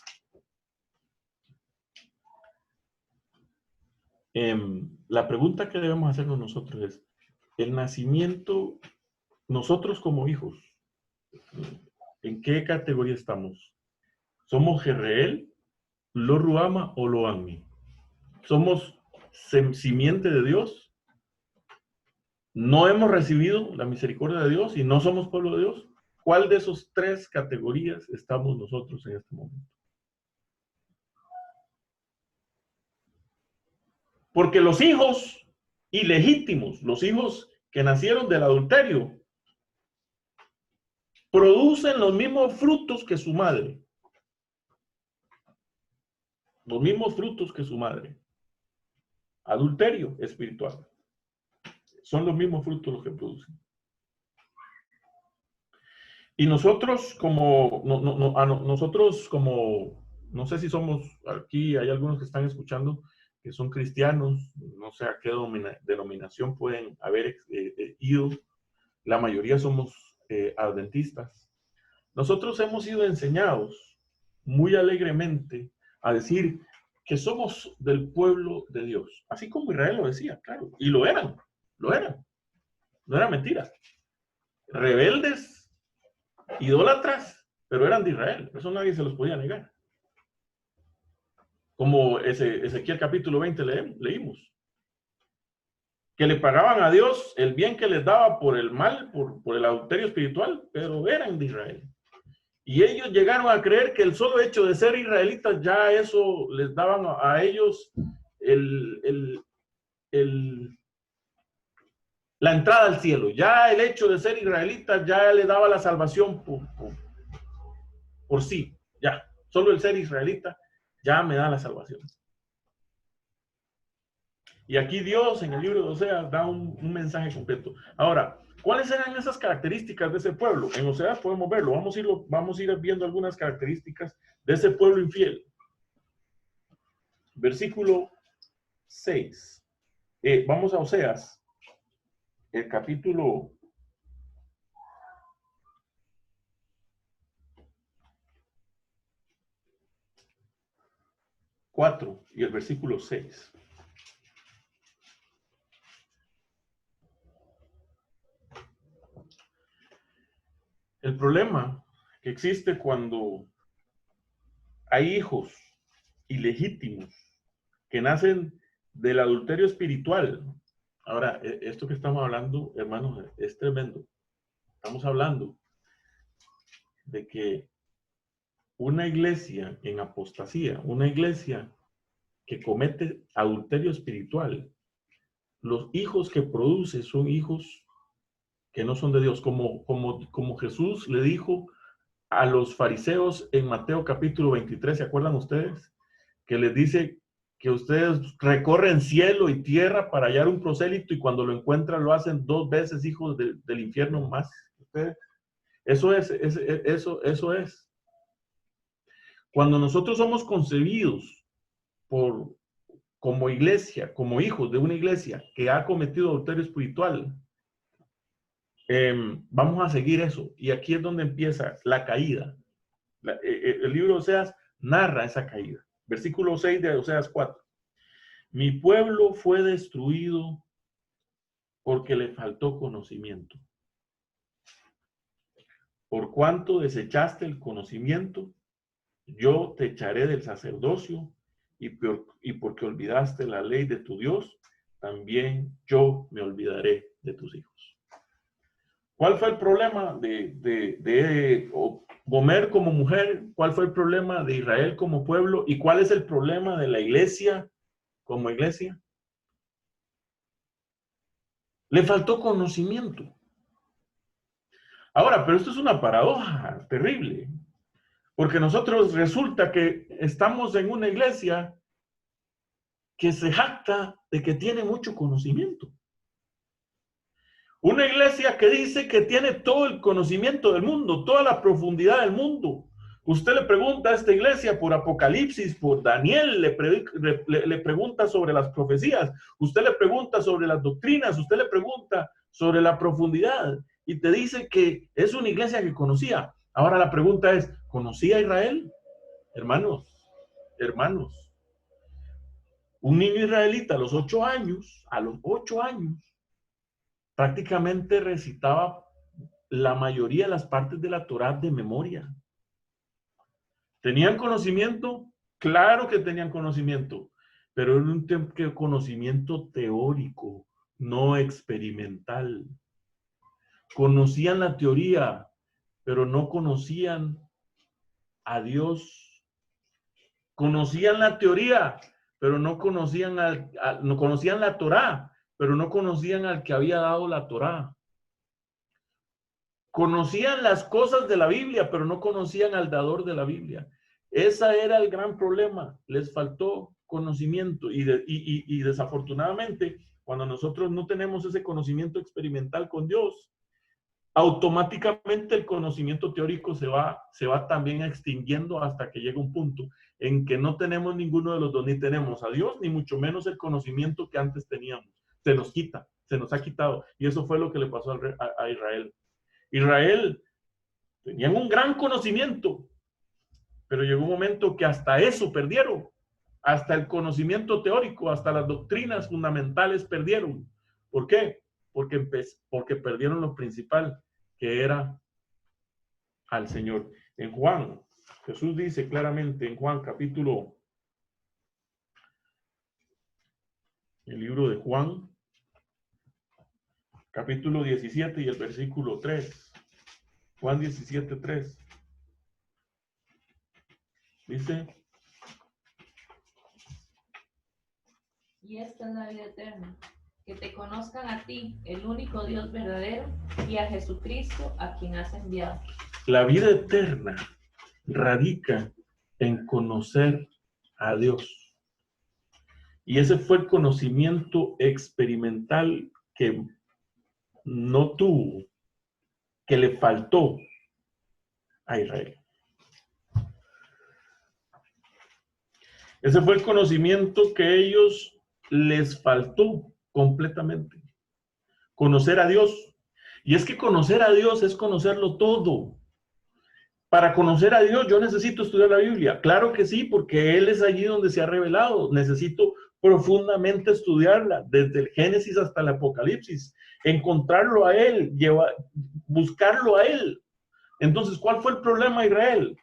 la pregunta que debemos hacernos nosotros es, el nacimiento, nosotros como hijos, ¿en qué categoría estamos? ¿Somos Jezreel, Lo Ruama o Lo Ammi? ¿Somos simiente de Dios? ¿No hemos recibido la misericordia de Dios y no somos pueblo de Dios? ¿Cuál de esos tres categorías estamos nosotros en este momento? Porque los hijos ilegítimos, los hijos que nacieron del adulterio, producen los mismos frutos que su madre. Los mismos frutos que su madre. Adulterio espiritual. Son los mismos frutos los que producen. Y nosotros como, nosotros como, no sé si somos, aquí hay algunos que están escuchando, que son cristianos, no sé a qué denominación pueden haber ido, la mayoría somos adventistas. Nosotros hemos sido enseñados muy alegremente a decir que somos del pueblo de Dios, así como Israel lo decía, claro, y lo eran, no era mentira. Rebeldes, idólatras, pero eran de Israel, eso nadie se los podía negar. Como Ezequiel capítulo 20 leímos. Que le pagaban a Dios el bien que les daba por el mal, por el adulterio espiritual, pero eran de Israel. Y ellos llegaron a creer que el solo hecho de ser israelitas, ya eso les daban a ellos la entrada al cielo. Ya el hecho de ser israelitas ya le daba la salvación por sí. Ya, solo el ser israelita ya me da la salvación. Y aquí Dios en el libro de Oseas da un mensaje completo. Ahora, ¿cuáles eran esas características de ese pueblo? En Oseas podemos verlo. Vamos a ir viendo algunas características de ese pueblo infiel. Versículo 6. Vamos a Oseas, el capítulo 4 y el versículo 6. El problema que existe cuando hay hijos ilegítimos que nacen del adulterio espiritual. Ahora, esto que estamos hablando, hermanos, es tremendo. Estamos hablando de que una iglesia en apostasía, una iglesia que comete adulterio espiritual, los hijos que produce son hijos que no son de Dios, como Jesús le dijo a los fariseos en Mateo capítulo 23, ¿se acuerdan ustedes? Que les dice que ustedes recorren cielo y tierra para hallar un prosélito y cuando lo encuentran lo hacen 2 veces hijos del infierno más. ¿Ustedes? Eso es. Cuando nosotros somos concebidos como iglesia, como hijos de una iglesia que ha cometido adulterio espiritual, vamos a seguir eso. Y aquí es donde empieza la caída. El libro de Oseas narra esa caída. Versículo 6 de Oseas 4. Mi pueblo fue destruido porque le faltó conocimiento. Por cuanto desechaste el conocimiento, yo te echaré del sacerdocio y porque olvidaste la ley de tu Dios, también yo me olvidaré de tus hijos. ¿Cuál fue el problema de Gomer como mujer? ¿Cuál fue el problema de Israel como pueblo? ¿Y cuál es el problema de la iglesia como iglesia? Le faltó conocimiento. Ahora, pero esto es una paradoja terrible, porque nosotros resulta que estamos en una iglesia que se jacta de que tiene mucho conocimiento. Una iglesia que dice que tiene todo el conocimiento del mundo, toda la profundidad del mundo. Usted le pregunta a esta iglesia por Apocalipsis, por Daniel, le pregunta sobre las profecías, usted le pregunta sobre las doctrinas, usted le pregunta sobre la profundidad y te dice que es una iglesia que conocía. Ahora la pregunta es, ¿conocía a Israel? Hermanos, un niño israelita a los 8 años, prácticamente recitaba la mayoría de las partes de la Torá de memoria. ¿Tenían conocimiento? Claro que tenían conocimiento, pero era un conocimiento teórico, no experimental. Conocían la teoría, pero no conocían a Dios. Conocían la teoría, pero no conocían no conocían la Torá, pero no conocían al que había dado la Torá. Conocían las cosas de la Biblia, pero no conocían al dador de la Biblia. Ese era el gran problema. Les faltó conocimiento y desafortunadamente, cuando nosotros no tenemos ese conocimiento experimental con Dios, automáticamente el conocimiento teórico se va también extinguiendo hasta que llega un punto en que no tenemos ninguno de los dos, ni tenemos a Dios, ni mucho menos el conocimiento que antes teníamos. Se nos quita, se nos ha quitado. Y eso fue lo que le pasó a Israel. Israel tenían un gran conocimiento, pero llegó un momento que hasta eso perdieron. Hasta el conocimiento teórico, hasta las doctrinas fundamentales perdieron. ¿Por qué? Porque perdieron lo principal, que era al Señor. En Juan, Jesús dice claramente en Juan capítulo, el libro de Juan, capítulo 17 y el versículo 3. Juan 17, 3. Dice: Y esta es la vida eterna, que te conozcan a ti, el único Dios verdadero, y a Jesucristo, a quien has enviado. La vida eterna radica en conocer a Dios. Y ese fue el conocimiento experimental que no tuvo, que le faltó a Israel. Ese fue el conocimiento que ellos les faltó completamente. Conocer a Dios. Y es que conocer a Dios es conocerlo todo. Para conocer a Dios yo necesito estudiar la Biblia. Claro que sí, porque Él es allí donde se ha revelado. Necesito profundamente estudiarla, desde el Génesis hasta el Apocalipsis. Encontrarlo a Él, buscarlo a Él. Entonces, ¿cuál fue el problema de Israel?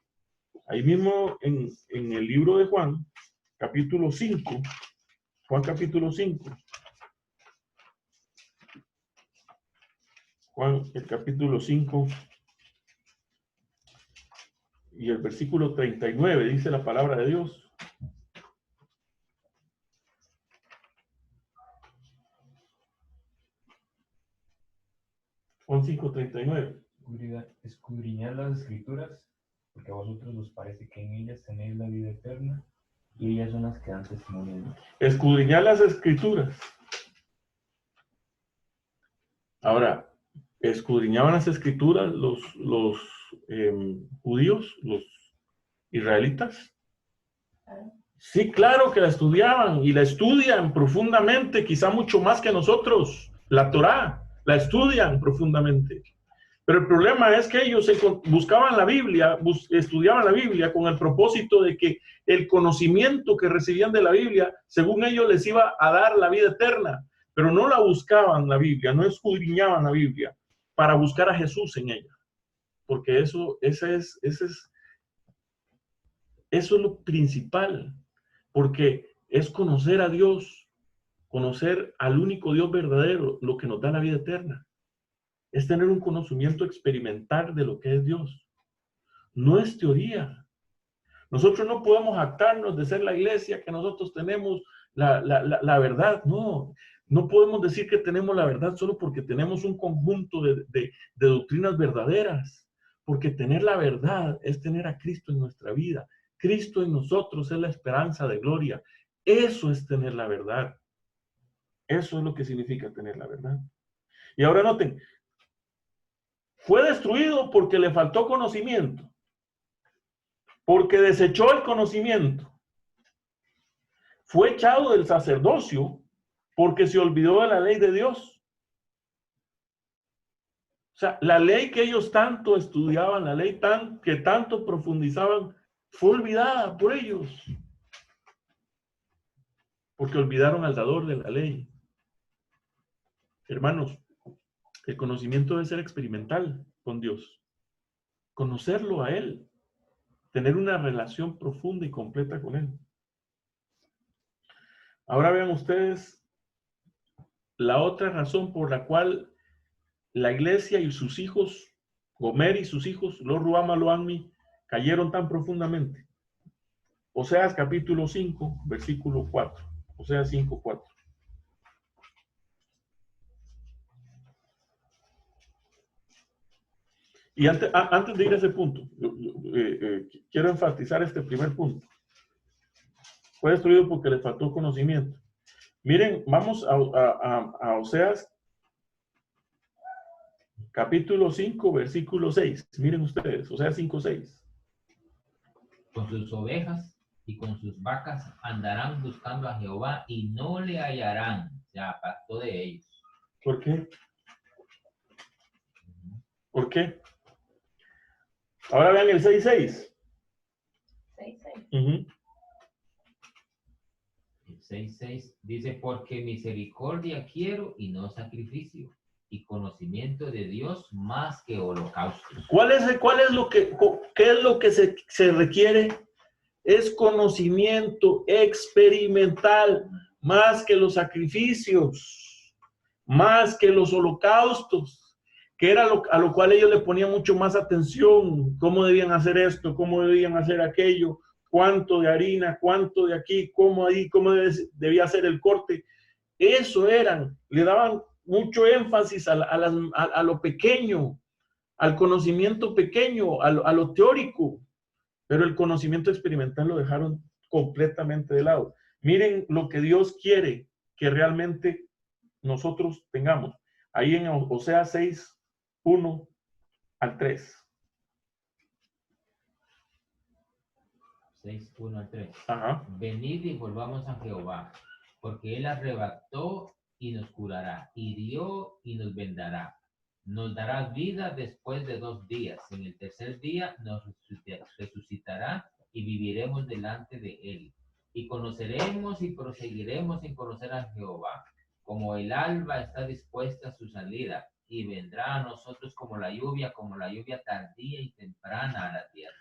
Ahí mismo en el libro de Juan, capítulo 5, Juan capítulo 5. Juan, el capítulo 5 y el versículo 39, dice la palabra de Dios. Juan 5:39. Escudriñad las escrituras, porque a vosotros os parece que en ellas tenéis la vida eterna, y ellas son las que dan testimonio de mí. Escudriñad las escrituras. Ahora, escudriñaban las escrituras los judíos, los israelitas. Sí, claro que la estudiaban y la estudian profundamente, quizá mucho más que nosotros. La Torá la estudian profundamente. Pero el problema es que ellos buscaban la Biblia, estudiaban la Biblia con el propósito de que el conocimiento que recibían de la Biblia, según ellos, les iba a dar la vida eterna. Pero no la buscaban la Biblia, no escudriñaban la Biblia para buscar a Jesús en ella. Porque eso es lo principal. Porque es conocer a Dios, conocer al único Dios verdadero, lo que nos da la vida eterna. Es tener un conocimiento experimental de lo que es Dios. No es teoría. Nosotros no podemos jactarnos de ser la iglesia que nosotros tenemos la verdad. No podemos decir que tenemos la verdad solo porque tenemos un conjunto de doctrinas verdaderas. Porque tener la verdad es tener a Cristo en nuestra vida. Cristo en nosotros es la esperanza de gloria. Eso es tener la verdad. Eso es lo que significa tener la verdad. Y ahora noten, fue destruido porque le faltó conocimiento, porque desechó el conocimiento. Fue echado del sacerdocio porque se olvidó de la ley de Dios. O sea, la ley que ellos tanto estudiaban, la ley que tanto profundizaban, fue olvidada por ellos. Porque olvidaron al dador de la ley. Hermanos, El conocimiento debe ser experimental con Dios. Conocerlo a Él. Tener una relación profunda y completa con Él. Ahora vean ustedes la otra razón por la cual la iglesia y sus hijos, Gomer y sus hijos, Lo Ruama, Lo Ammi, cayeron tan profundamente. Oseas capítulo 5, versículo 4. Oseas 5, 4. Y antes de ir a ese punto, quiero enfatizar este primer punto. Fue destruido porque le faltó conocimiento. Miren, vamos a Oseas capítulo 5, versículo 6. Miren ustedes, Oseas 5, 6. Con sus ovejas y con sus vacas andarán buscando a Jehová y no le hallarán. Se apartó de ellos. ¿Por qué? ¿Por qué? Ahora vean el 6.6. 6:6. El 6.6 dice, porque misericordia quiero y no sacrificio, y conocimiento de Dios más que holocaustos. ¿Qué es lo que se requiere? Es conocimiento experimental, más que los sacrificios, más que los holocaustos, que era a lo cual ellos le ponían mucho más atención, cómo debían hacer esto, cómo debían hacer aquello, cuánto de harina, cuánto de aquí, cómo debía hacer el corte. Eso le daban mucho énfasis a lo pequeño, al conocimiento pequeño, a lo teórico, pero el conocimiento experimental lo dejaron completamente de lado. Miren lo que Dios quiere que realmente nosotros tengamos. Ahí en Oseas 6, 1 al 3. 6, 1 al 3. Ajá. Venid y volvamos a Jehová, porque Él arrebató y nos curará, hirió y nos vendará. Nos dará vida después de 2 días. En el tercer día nos resucitará y viviremos delante de Él. Y conoceremos y proseguiremos en conocer a Jehová. Como el alba está dispuesta a su salida, y vendrá a nosotros como la lluvia tardía y temprana a la tierra.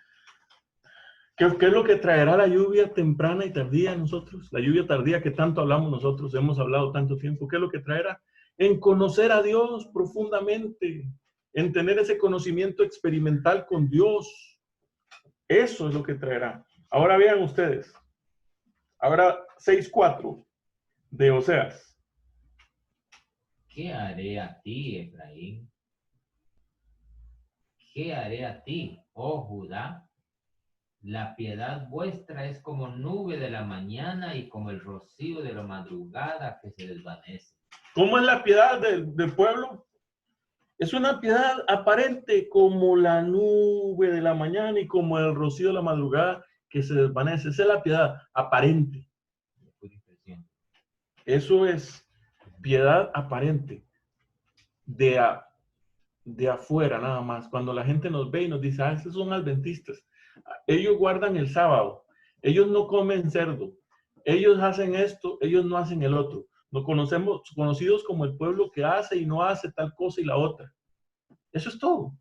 ¿Qué es lo que traerá la lluvia temprana y tardía a nosotros? La lluvia tardía que tanto hablamos nosotros, hemos hablado tanto tiempo. ¿Qué es lo que traerá? En conocer a Dios profundamente, en tener ese conocimiento experimental con Dios. Eso es lo que traerá. Ahora vean ustedes. Ahora 6:4 de Oseas. ¿Qué haré a ti, Efraín? ¿Qué haré a ti, oh Judá? La piedad vuestra es como nube de la mañana y como el rocío de la madrugada que se desvanece. ¿Cómo es la piedad del pueblo? Es una piedad aparente como la nube de la mañana y como el rocío de la madrugada que se desvanece. Esa es la piedad aparente. Eso es piedad aparente de afuera nada más. Cuando la gente nos ve y nos dice, esos son adventistas. Ellos guardan el sábado. Ellos no comen cerdo. Ellos hacen esto, ellos no hacen el otro. Nos conocidos como el pueblo que hace y no hace tal cosa y la otra. Eso es todo.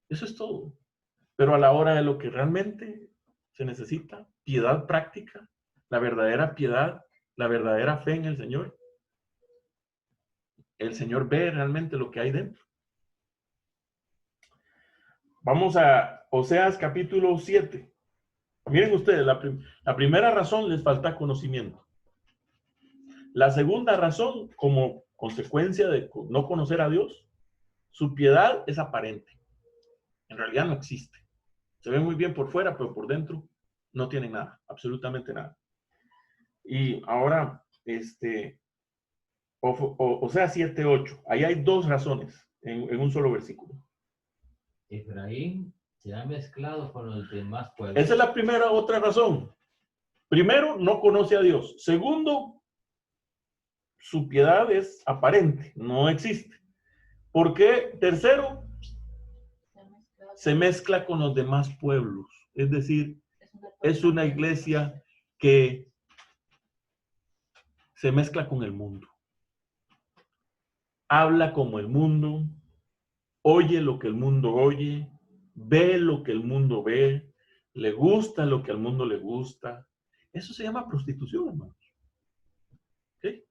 Eso es todo. Pero a la hora de lo que realmente se necesita, piedad práctica, la verdadera piedad, la verdadera fe en el Señor. El Señor ve realmente lo que hay dentro. Vamos a Oseas capítulo 7. Miren ustedes, la primera razón les falta conocimiento. La segunda razón, como consecuencia de no conocer a Dios, su piedad es aparente. En realidad no existe. Se ve muy bien por fuera, pero por dentro no tiene nada, absolutamente nada. Y ahora, Oseas 7:8. Ahí hay 2 razones en un solo versículo. Efraín se ha mezclado con los demás pueblos. Esa es la primera, otra razón. Primero, no conoce a Dios. Segundo, su piedad es aparente, no existe. ¿Por qué? Tercero, se mezcla con los demás pueblos. Es decir, es una iglesia que se mezcla con el mundo. habla como el mundo, oye lo que el mundo oye, ve lo que el mundo ve, le gusta lo que al mundo le gusta. Eso se llama prostitución, hermanos. ¿Okay?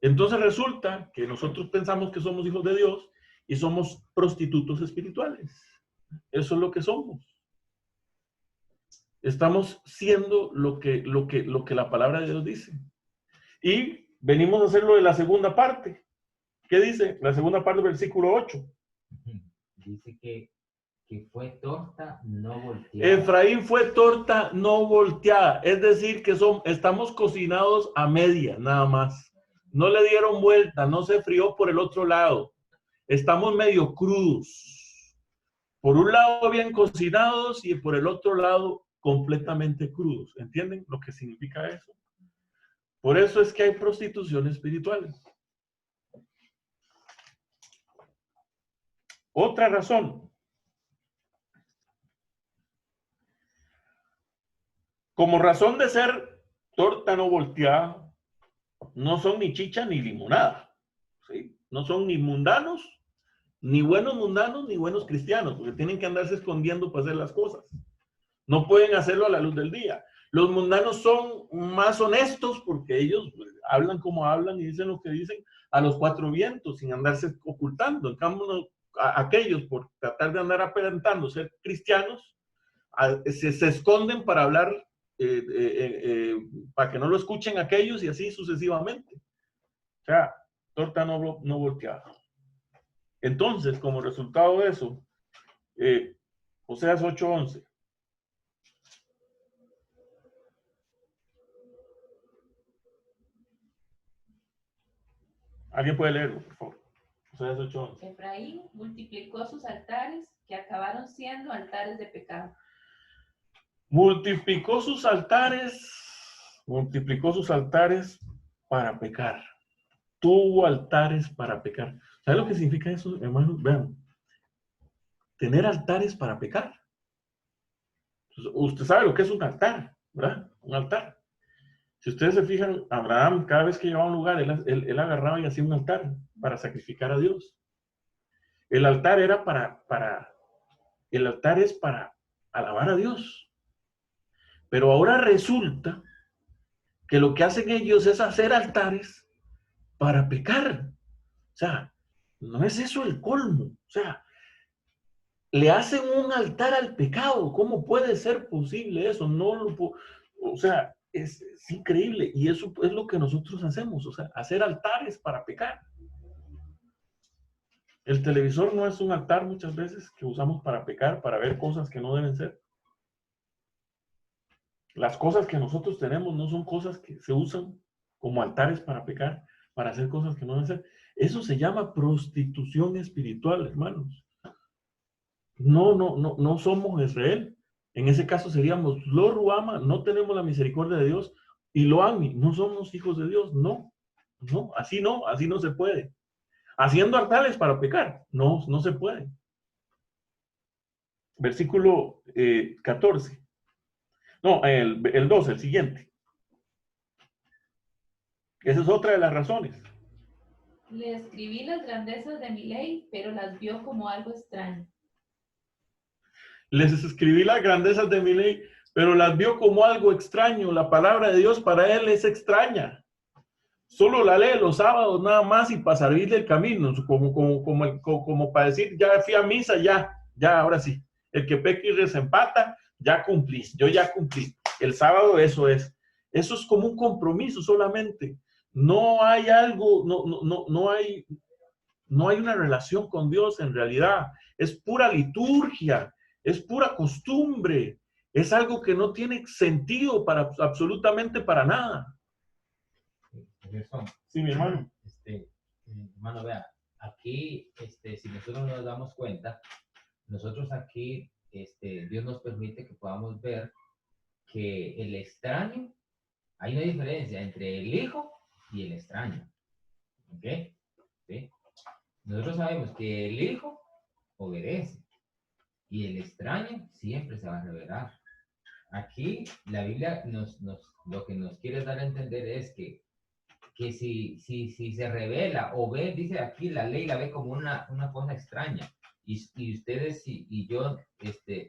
Entonces resulta que nosotros pensamos que somos hijos de Dios y somos prostitutos espirituales. Eso es lo que somos. Estamos siendo lo que la palabra de Dios dice. Y venimos a hacerlo de la segunda parte. ¿Qué dice? La segunda parte del versículo 8. Dice que fue torta no volteada. Efraín fue torta no volteada. Es decir, que estamos cocinados a media, nada más. No le dieron vuelta, no se frió por el otro lado. Estamos medio crudos. Por un lado bien cocinados y por el otro lado completamente crudos. ¿Entienden lo que significa eso? Por eso es que hay prostitución espiritual. Otra razón. Como razón de ser torta no volteada, no son ni chicha ni limonada. ¿Sí? No son ni mundanos, ni buenos cristianos, porque tienen que andarse escondiendo para hacer las cosas. No pueden hacerlo a la luz del día. Los mundanos son más honestos porque ellos hablan como hablan y dicen lo que dicen a los cuatro vientos sin andarse ocultando. En cambio, aquellos por tratar de andar aparentando ser cristianos, se esconden para hablar, para que no lo escuchen aquellos y así sucesivamente. O sea, torta no volteada. Entonces, como resultado de eso, Oseas 8:11. ¿Alguien puede leerlo, por favor? Oseas 8:11. Efraín multiplicó sus altares, que acabaron siendo altares de pecado. Multiplicó sus altares para pecar. Tuvo altares para pecar. ¿Sabe lo que significa eso, hermanos? Vean. Tener altares para pecar. Usted sabe lo que es un altar, ¿verdad? Un altar. Si ustedes se fijan, Abraham, cada vez que llevaba a un lugar, él agarraba y hacía un altar para sacrificar a Dios. El altar era el altar es para alabar a Dios. Pero ahora resulta que lo que hacen ellos es hacer altares para pecar. O sea, no es eso el colmo. O sea, le hacen un altar al pecado. ¿Cómo puede ser posible eso? O sea, es increíble. Y eso es lo que nosotros hacemos. O sea, hacer altares para pecar. El televisor no es un altar muchas veces que usamos para pecar, para ver cosas que no deben ser. Las cosas que nosotros tenemos no son cosas que se usan como altares para pecar, para hacer cosas que no deben ser. Eso se llama prostitución espiritual, hermanos. No somos Israel. En ese caso seríamos lo Ruama, no tenemos la misericordia de Dios, y lo Ami, no somos hijos de Dios. No, así no se puede. Haciendo altares para pecar, no se puede. Versículo 14. No, el 12, el siguiente. Esa es otra de las razones. Le escribí las grandezas de mi ley, pero las vio como algo extraño. Les escribí las grandezas de mi ley, pero las vio como algo extraño. La palabra de Dios para él es extraña. Solo la lee los sábados nada más y para salirle el camino, como para decir, ya fui a misa, ya, ahora sí. El que peca y desempata, ya cumplí, yo ya cumplí. El sábado eso es como un compromiso solamente. No hay algo, no hay una relación con Dios en realidad. Es pura liturgia, es pura costumbre, es algo que no tiene sentido absolutamente para nada. Sí, mi hermano. Hermano, vea, aquí, si nosotros nos damos cuenta, nosotros aquí, Dios nos permite que podamos ver que el extraño, hay una diferencia entre el hijo y el extraño. ¿Ok? ¿Sí? Nosotros sabemos que el hijo obedece y el extraño siempre se va a revelar. Aquí la Biblia lo que nos quiere dar a entender es que que si se revela o ve, dice aquí, la ley la ve como una cosa extraña. Y ustedes y yo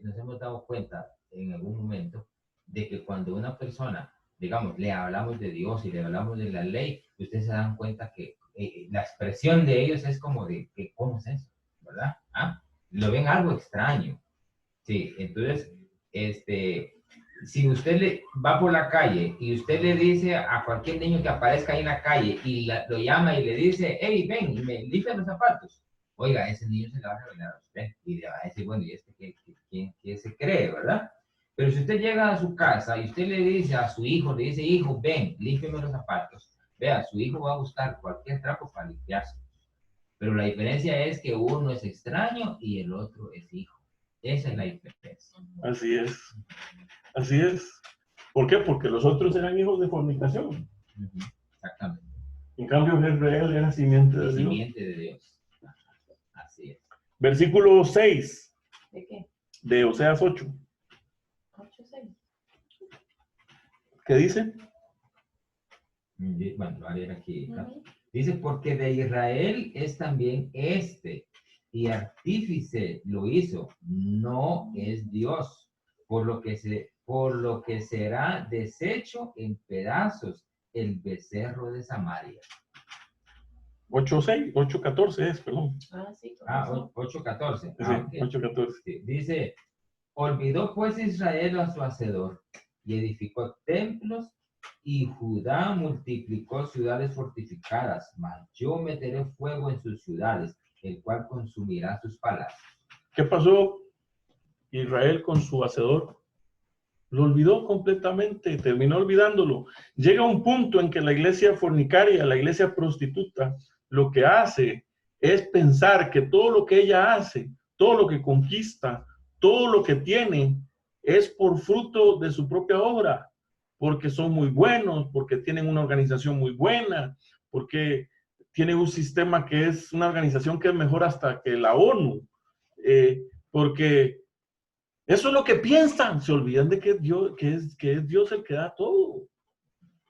nos hemos dado cuenta en algún momento de que cuando una persona, digamos, le hablamos de Dios y le hablamos de la ley, ustedes se dan cuenta que la expresión de ellos es como de, que, ¿cómo es eso? ¿Verdad? ¿Ah? Lo ven algo extraño. Sí, entonces, si usted va por la calle y usted le dice a cualquier niño que aparezca ahí en la calle y lo llama y le dice, hey, ven, y me limpia los zapatos. Oiga, ese niño se le va a revelar a usted y le va a decir, bueno, ¿y quién se cree, verdad? Pero si usted llega a su casa y usted le dice a su hijo, le dice, hijo, ven, límpiame los zapatos. Vea, su hijo va a buscar cualquier trapo para limpiarse. Pero la diferencia es que uno es extraño y el otro es hijo. Esa es la diferencia. Así es. Así es. ¿Por qué? Porque los otros eran hijos de fornicación. Exactamente. En cambio, Israel era simiente de Dios. Simiente de Dios. Así es. Versículo 6. ¿De qué? De Oseas 8. 8:6. ¿Qué dice? Bueno, a ver aquí. Dice, porque de Israel es también y artífice lo hizo, no es Dios, por lo que será deshecho en pedazos el becerro de Samaria. 8:6, 8:14 es, perdón. Sí. 8:14. Sí, Okay. 8:14. Sí. Dice, olvidó pues Israel a su hacedor y edificó templos, y Judá multiplicó ciudades fortificadas, mas yo meteré fuego en sus ciudades, el cual consumirá sus palacios. ¿Qué pasó Israel con su hacedor? Lo olvidó completamente, terminó olvidándolo. Llega un punto en que la iglesia fornicaria, la iglesia prostituta, lo que hace es pensar que todo lo que ella hace, todo lo que conquista, todo lo que tiene, es por fruto de su propia obra. Porque son muy buenos, porque tienen una organización muy buena, porque tienen un sistema que es una organización que es mejor hasta que la ONU, porque eso es lo que piensan, se olvidan de que es Dios el que da todo.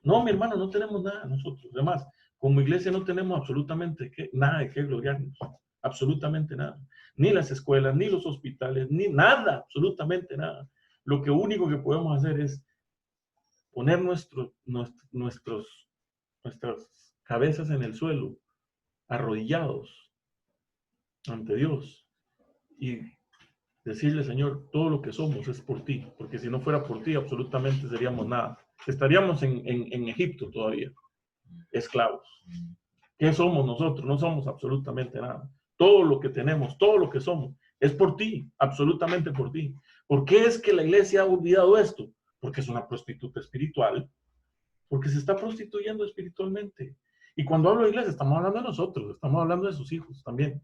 No, mi hermano, no tenemos nada nosotros. Además, como iglesia no tenemos absolutamente nada de qué gloriarnos, absolutamente nada. Ni las escuelas, ni los hospitales, ni nada, absolutamente nada. Lo único que podemos hacer es poner nuestras cabezas en el suelo, arrodillados ante Dios y decirle, Señor, todo lo que somos es por ti, porque si no fuera por ti, absolutamente seríamos nada. Estaríamos en Egipto todavía, esclavos. ¿Qué somos nosotros? No somos absolutamente nada. Todo lo que tenemos, todo lo que somos, es por ti, absolutamente por ti. ¿Por qué es que la iglesia ha olvidado esto? Porque es una prostituta espiritual, porque se está prostituyendo espiritualmente. Y cuando hablo de iglesia, estamos hablando de nosotros, estamos hablando de sus hijos también.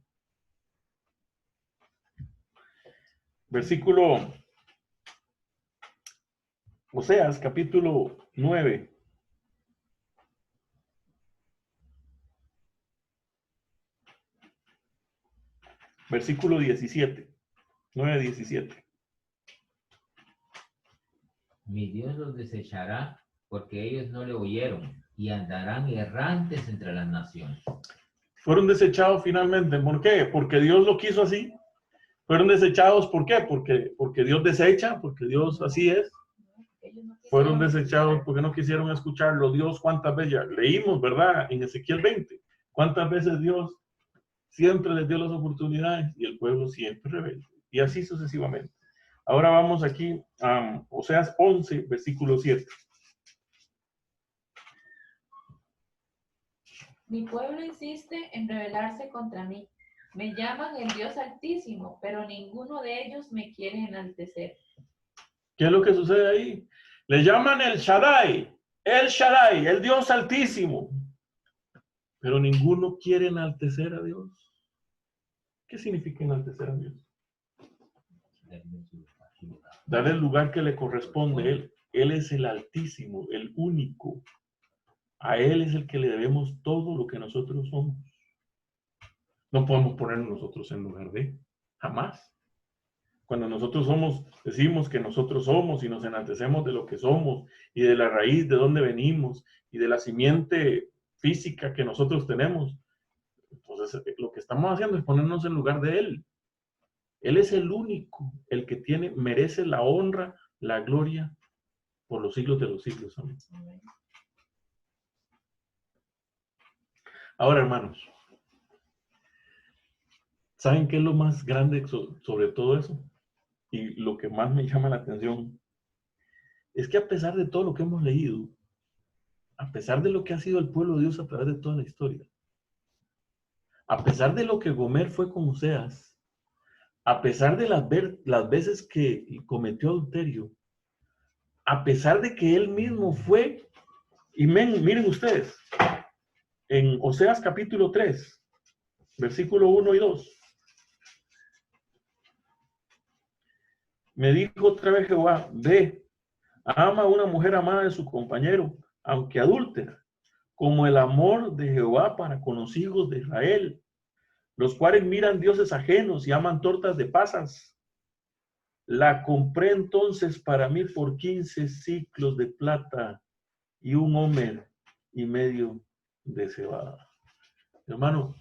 Versículo, Oseas, capítulo 9. Versículo 17. 9:17. Mi Dios los desechará porque ellos no le oyeron y andarán errantes entre las naciones. Fueron desechados finalmente. ¿Por qué? Porque Dios lo quiso así. Fueron desechados, ¿por qué? Porque Dios desecha, porque Dios así es. Fueron desechados porque no quisieron escucharlo. Dios, ¿cuántas veces? Ya leímos, ¿verdad? En Ezequiel 20. ¿Cuántas veces Dios siempre les dio las oportunidades y el pueblo siempre rebelde? Y así sucesivamente. Ahora vamos aquí a Oseas 11, versículo 7. Mi pueblo insiste en rebelarse contra mí. Me llaman el Dios Altísimo, pero ninguno de ellos me quiere enaltecer. ¿Qué es lo que sucede ahí? Le llaman el Shaddai, el Dios Altísimo, pero ninguno quiere enaltecer a Dios. ¿Qué significa enaltecer a Dios? Darle el lugar que le corresponde a Él. Él es el Altísimo, el único. A Él es el que le debemos todo lo que nosotros somos. No podemos ponernos nosotros en lugar de, jamás. Cuando nosotros decimos que nosotros somos y nos enaltecemos de lo que somos y de la raíz de donde venimos y de la simiente física que nosotros tenemos. Entonces, lo que estamos haciendo es ponernos en lugar de Él. Él es el único, el que merece la honra, la gloria por los siglos de los siglos. Amén. Ahora, hermanos, ¿saben qué es lo más grande sobre todo eso? Y lo que más me llama la atención es que a pesar de todo lo que hemos leído, a pesar de lo que ha sido el pueblo de Dios a través de toda la historia, a pesar de lo que Gomer fue con Oseas, a pesar de las veces que cometió adulterio, a pesar de que él mismo fue, y miren ustedes, en Oseas capítulo 3, versículo 1 y 2, me dijo otra vez Jehová, ve, ama a una mujer amada de su compañero, aunque adúltera, como el amor de Jehová para con los hijos de Israel, los cuales miran dioses ajenos y aman tortas de pasas. La compré entonces para mí por 15 siclos de plata y 1 homer y medio de cebada. Hermano,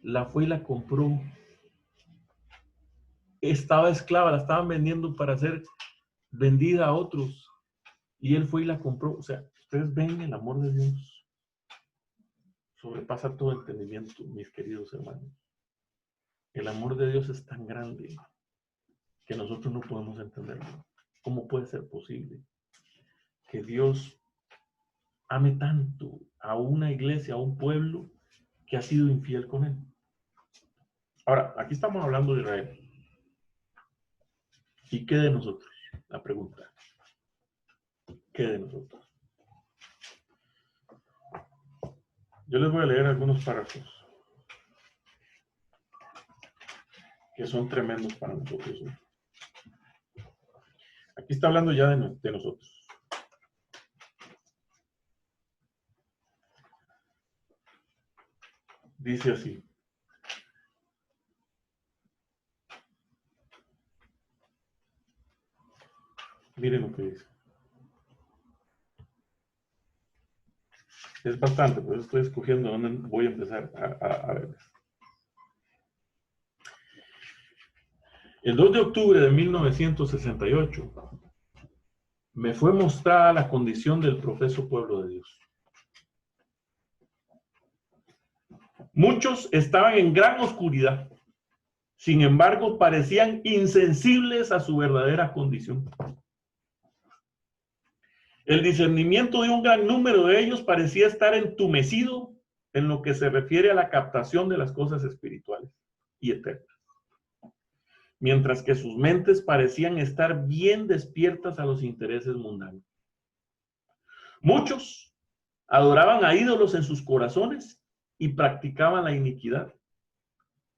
la fue y la compró. Estaba esclava, la estaban vendiendo para ser vendida a otros. Y él fue y la compró. O sea, ustedes ven el amor de Dios. Sobrepasa todo entendimiento, mis queridos hermanos. El amor de Dios es tan grande que nosotros no podemos entenderlo. ¿Cómo puede ser posible que Dios ame tanto a una iglesia, a un pueblo que ha sido infiel con él? Ahora, aquí estamos hablando de Israel. ¿Y qué de nosotros? La pregunta. ¿Qué de nosotros? Yo les voy a leer algunos párrafos que son tremendos para nosotros. Aquí está hablando ya de nosotros. Dice así. Miren lo que dice. Es bastante, pues estoy escogiendo dónde voy a empezar a ver. El 2 de octubre de 1968 me fue mostrada la condición del profeso pueblo de Dios. Muchos estaban en gran oscuridad, sin embargo parecían insensibles a su verdadera condición. El discernimiento de un gran número de ellos parecía estar entumecido en lo que se refiere a la captación de las cosas espirituales y eternas, mientras que sus mentes parecían estar bien despiertas a los intereses mundanos. Muchos adoraban a ídolos en sus corazones y practicaban la iniquidad,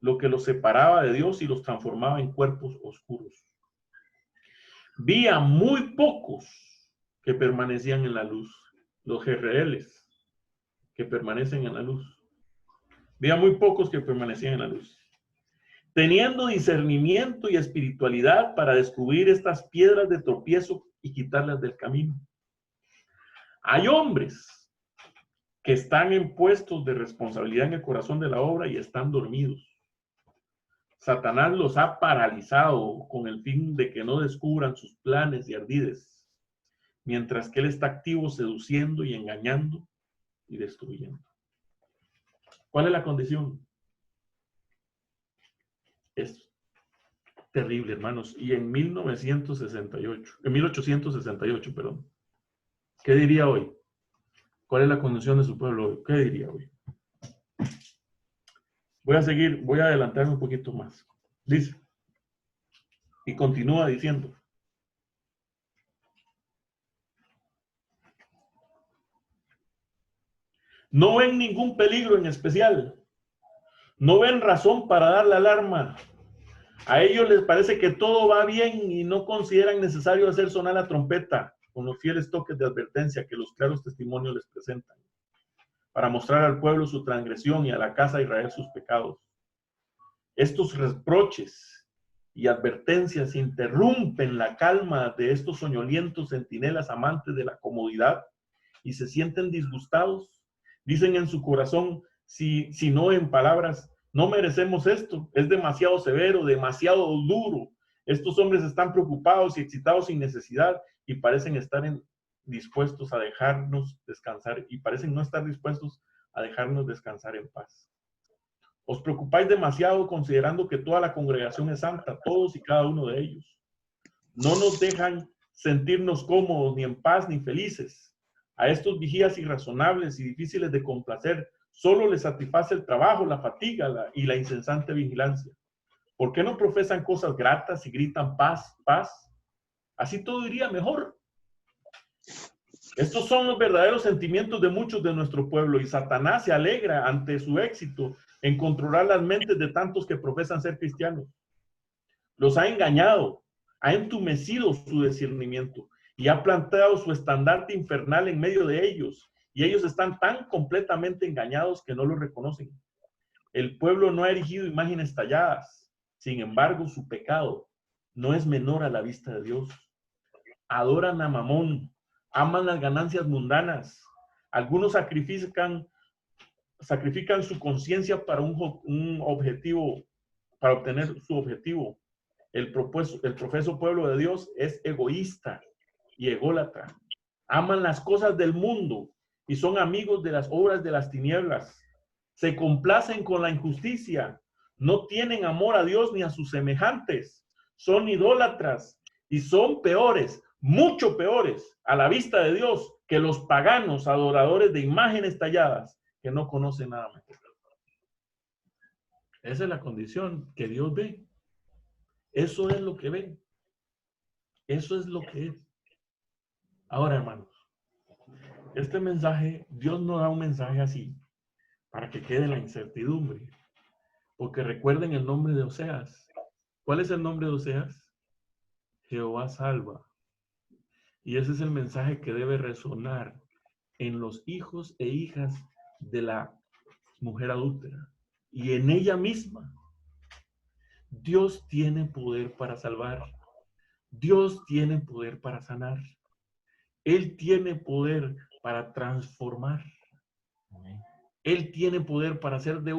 lo que los separaba de Dios y los transformaba en cuerpos oscuros. Vi a muy pocos que permanecían en la luz, los Jezreeles que permanecen en la luz. Vi a muy pocos que permanecían en la luz, teniendo discernimiento y espiritualidad para descubrir estas piedras de tropiezo y quitarlas del camino. Hay hombres que están en puestos de responsabilidad en el corazón de la obra y están dormidos. Satanás los ha paralizado con el fin de que no descubran sus planes y ardides, mientras que él está activo seduciendo y engañando y destruyendo. ¿Cuál es la condición? Es terrible, hermanos. Y en 1868, perdón. ¿Qué diría hoy? ¿Cuál es la condición de su pueblo hoy? ¿Qué diría hoy? Voy a adelantarme un poquito más. Dice, y continúa diciendo, no ven ningún peligro en especial. No ven razón para dar la alarma. A ellos les parece que todo va bien y no consideran necesario hacer sonar la trompeta con los fieles toques de advertencia que los claros testimonios les presentan, para mostrar al pueblo su transgresión y a la casa de Israel sus pecados. Estos reproches y advertencias interrumpen la calma de estos soñolientos centinelas amantes de la comodidad y se sienten disgustados Dicen en su corazón, si no en palabras, no merecemos esto, es demasiado severo, demasiado duro. Estos hombres están preocupados y excitados sin necesidad y parecen estar dispuestos a dejarnos descansar y parecen no estar dispuestos a dejarnos descansar en paz. Os preocupáis demasiado considerando que toda la congregación es santa, todos y cada uno de ellos. No nos dejan sentirnos cómodos, ni en paz, ni felices. A estos vigías irrazonables y difíciles de complacer, solo les satisface el trabajo, la fatiga y la incesante vigilancia. ¿Por qué no profesan cosas gratas y gritan paz, paz? Así todo iría mejor. Estos son los verdaderos sentimientos de muchos de nuestro pueblo y Satanás se alegra ante su éxito en controlar las mentes de tantos que profesan ser cristianos. Los ha engañado, ha entumecido su discernimiento y ha plantado su estandarte infernal en medio de ellos, y ellos están tan completamente engañados que no lo reconocen. El pueblo no ha erigido imágenes talladas, sin embargo su pecado no es menor a la vista de Dios. Adoran a Mamón, aman las ganancias mundanas. Algunos sacrifican su conciencia para un objetivo, para obtener su objetivo. El profeso pueblo de Dios es egoísta y ególatra. Aman las cosas del mundo y son amigos de las obras de las tinieblas. Se complacen con la injusticia. No tienen amor a Dios ni a sus semejantes. Son idólatras y son peores, mucho peores a la vista de Dios que los paganos adoradores de imágenes talladas que no conocen nada mejor. Esa es la condición que Dios ve. Eso es lo que ve. Eso es lo que es. Ahora, hermanos, este mensaje, Dios no da un mensaje así para que quede la incertidumbre. Porque recuerden el nombre de Oseas. ¿Cuál es el nombre de Oseas? Jehová salva. Y ese es el mensaje que debe resonar en los hijos e hijas de la mujer adúltera y en ella misma. Dios tiene poder para salvar. Dios tiene poder para sanar. Él tiene poder para transformar. Él tiene poder para hacer de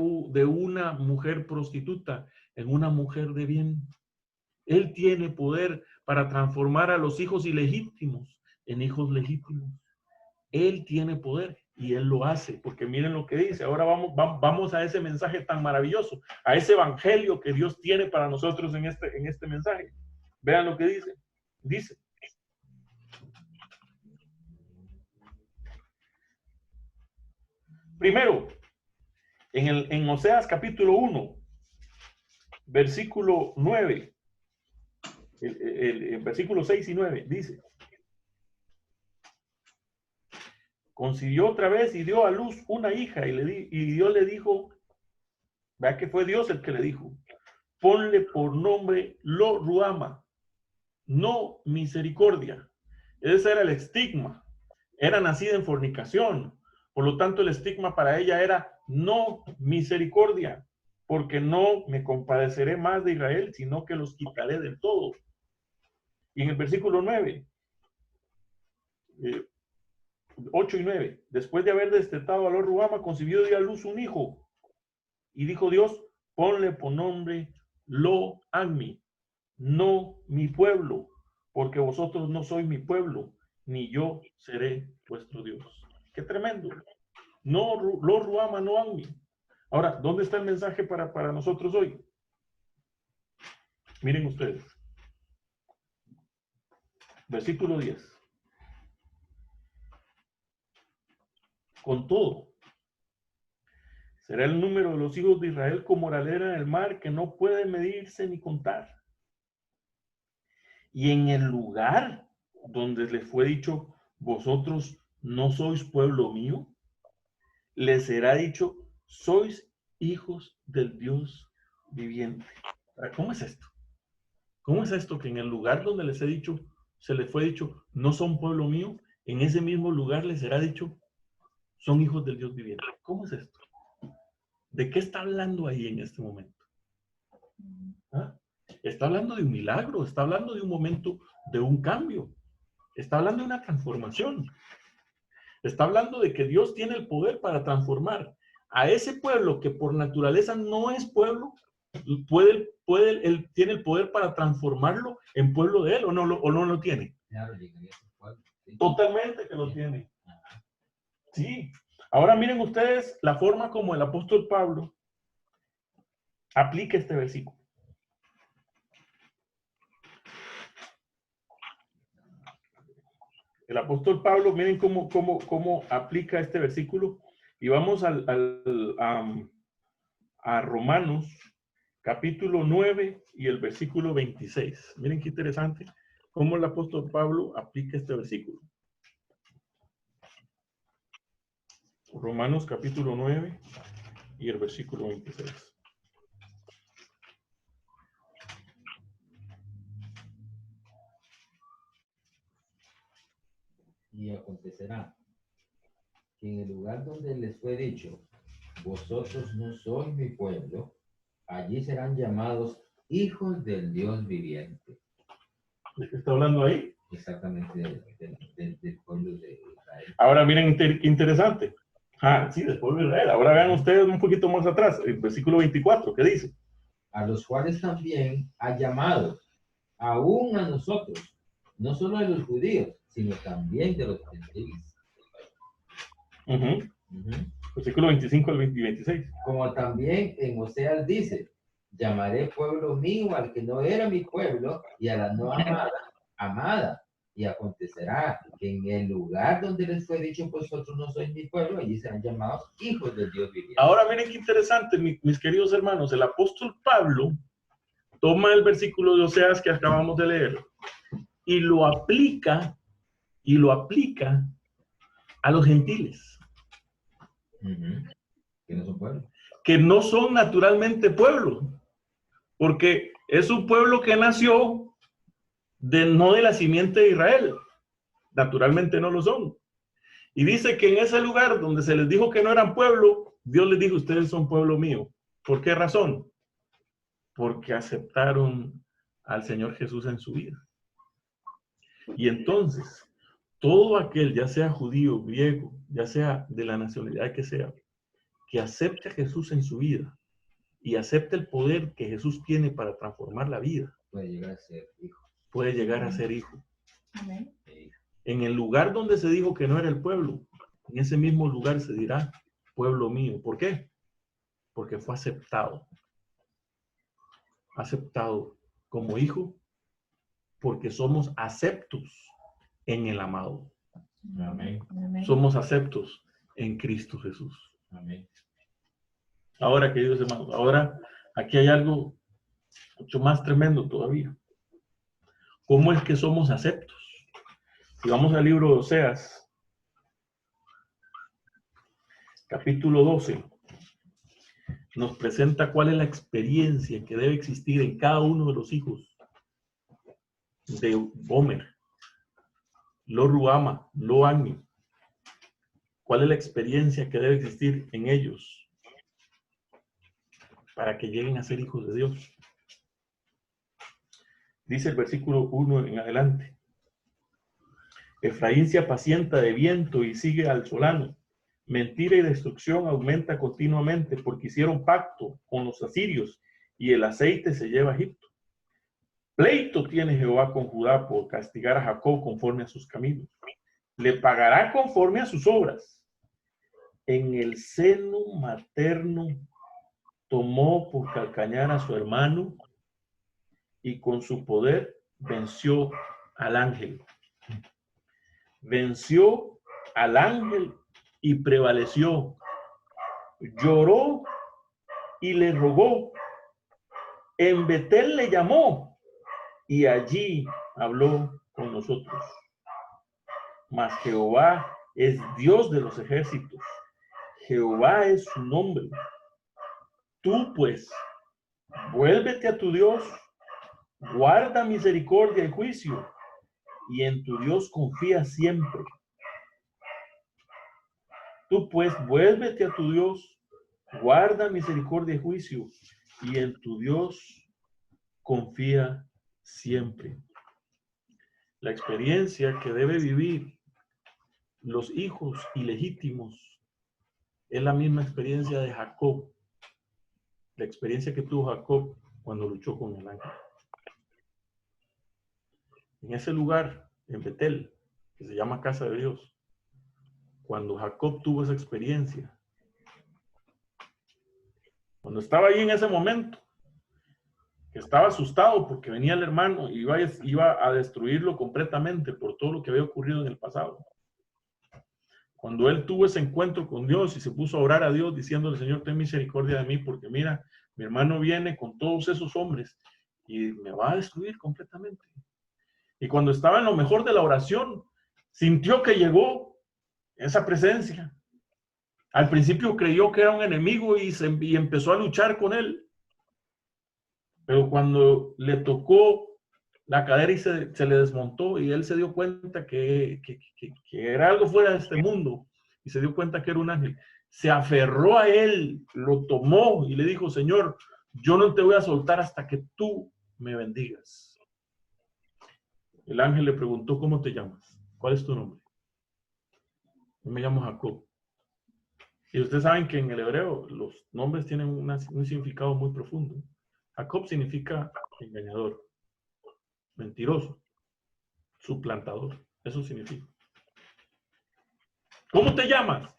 una mujer prostituta en una mujer de bien. Él tiene poder para transformar a los hijos ilegítimos en hijos legítimos. Él tiene poder y Él lo hace, porque miren lo que dice. Ahora vamos a ese mensaje tan maravilloso, a ese evangelio que Dios tiene para nosotros en este mensaje. Vean lo que dice. Dice: primero, en Oseas capítulo 1, versículo 9, el versículo 6 y 9, dice: concibió otra vez y dio a luz una hija, y Dios le dijo, vea que fue Dios el que le dijo, ponle por nombre Lo Ruama, no misericordia. Ese era el estigma. Era nacida en fornicación. Por lo tanto, el estigma para ella era no misericordia, porque no me compadeceré más de Israel, sino que los quitaré del todo. Y en el versículo 9, 8 y 9, después de haber destetado a Lo Ruama, concibió y dio a luz un hijo. Y dijo Dios, ponle por nombre Lo Ammi, no mi pueblo, porque vosotros no sois mi pueblo, ni yo seré vuestro Dios. ¡Qué tremendo! No, Lo Ruama, no Ammi. Ahora, ¿dónde está el mensaje para nosotros hoy? Miren ustedes. Versículo 10. Con todo, será el número de los hijos de Israel como la arena del mar, que no puede medirse ni contar. Y en el lugar donde les fue dicho, vosotros no sois pueblo mío, les será dicho, sois hijos del Dios viviente. ¿Cómo es esto? ¿Cómo es esto que en el lugar donde les he dicho, se les fue dicho, no son pueblo mío, en ese mismo lugar les será dicho, son hijos del Dios viviente? ¿Cómo es esto? ¿De qué está hablando ahí en este momento? ¿Ah? Está hablando de un milagro, está hablando de un momento, de un cambio, está hablando de una transformación. Está hablando de que Dios tiene el poder para transformar a ese pueblo que por naturaleza no es pueblo. Él tiene el poder para transformarlo en pueblo de él, o no lo tiene. Claro, llegaría a ser pueblo. Sí. Totalmente que lo tiene. Sí. Ahora miren ustedes la forma como el apóstol Pablo aplica este versículo. El apóstol Pablo, miren cómo aplica este versículo. Y vamos a Romanos, capítulo 9 y el versículo 26. Miren qué interesante cómo el apóstol Pablo aplica este versículo. Romanos, capítulo 9 y el versículo 26. Y acontecerá que en el lugar donde les fue dicho, vosotros no sois mi pueblo, allí serán llamados hijos del Dios viviente. ¿De qué está hablando ahí? Exactamente del pueblo de Israel. Ahora miren qué interesante. Sí, del pueblo de Israel. Ahora vean ustedes un poquito más atrás, el versículo 24, ¿qué dice? A los cuales también ha llamado, aún a nosotros, no solo de los judíos, sino también de los gentiles. Versículo 25 al 26. Como también en Oseas dice, llamaré pueblo mío al que no era mi pueblo, y a la no amada, amada. Y acontecerá que en el lugar donde les fue dicho, vosotros no sois mi pueblo, allí serán llamados hijos de Dios viviente. Ahora miren qué interesante, mis queridos hermanos. El apóstol Pablo toma el versículo de Oseas que acabamos de leer y lo aplica a los gentiles. Que no son pueblos. Que no son naturalmente pueblo, porque es un pueblo que nació no de la simiente de Israel. Naturalmente no lo son. Y dice que en ese lugar donde se les dijo que no eran pueblo, Dios les dijo, ustedes son pueblo mío. ¿Por qué razón? Porque aceptaron al Señor Jesús en su vida. Y entonces, todo aquel, ya sea judío, griego, ya sea de la nacionalidad que sea, que acepte a Jesús en su vida y acepte el poder que Jesús tiene para transformar la vida, puede llegar a ser hijo. Puede llegar a ser hijo. Amén. En el lugar donde se dijo que no era el pueblo, en ese mismo lugar se dirá pueblo mío. ¿Por qué? Porque fue aceptado. Aceptado como hijo, porque somos aceptos en el amado. Amén. Somos aceptos en Cristo Jesús. Amén. Ahora, queridos hermanos, ahora aquí hay algo mucho más tremendo todavía. ¿Cómo es que somos aceptos? Si vamos al libro de Oseas, capítulo 12, nos presenta cuál es la experiencia que debe existir en cada uno de los hijos de Homer, Lo Ruama, Lo Agni. ¿Cuál es la experiencia que debe existir en ellos para que lleguen a ser hijos de Dios? Dice el versículo 1 en adelante. Efraín se apacienta de viento y sigue al solano. Mentira y destrucción aumenta continuamente porque hicieron pacto con los asirios y el aceite se lleva a Egipto. Pleito tiene Jehová con Judá por castigar a Jacob conforme a sus caminos. Le pagará conforme a sus obras. En el seno materno tomó por calcañar a su hermano y con su poder venció al ángel. Venció al ángel y prevaleció. Lloró y le rogó. En Betel le llamó y allí habló con nosotros. Mas Jehová es Dios de los ejércitos. Jehová es su nombre. Tú pues, vuélvete a tu Dios, guarda misericordia y juicio, y en tu Dios confía siempre. Tú pues, vuélvete a tu Dios, guarda misericordia y juicio, y en tu Dios confía siempre. La experiencia que debe vivir los hijos ilegítimos es la misma experiencia de Jacob, la experiencia que tuvo Jacob cuando luchó con el ángel. En ese lugar, en Betel, que se llama Casa de Dios, cuando Jacob tuvo esa experiencia, cuando estaba ahí en ese momento, que estaba asustado porque venía el hermano y iba a destruirlo completamente por todo lo que había ocurrido en el pasado. Cuando él tuvo ese encuentro con Dios y se puso a orar a Dios diciéndole, Señor, ten misericordia de mí, porque mira, mi hermano viene con todos esos hombres y me va a destruir completamente. Y cuando estaba en lo mejor de la oración, sintió que llegó esa presencia. Al principio creyó que era un enemigo y empezó a luchar con él. Pero cuando le tocó la cadera y se le desmontó y él se dio cuenta que era algo fuera de este mundo y se dio cuenta que era un ángel, se aferró a él, lo tomó y le dijo, Señor, yo no te voy a soltar hasta que tú me bendigas. El ángel le preguntó, ¿cómo te llamas? ¿Cuál es tu nombre? Yo me llamo Jacob. Y ustedes saben que en el hebreo los nombres tienen un significado muy profundo. Jacob significa engañador, mentiroso, suplantador. Eso significa. ¿Cómo te llamas?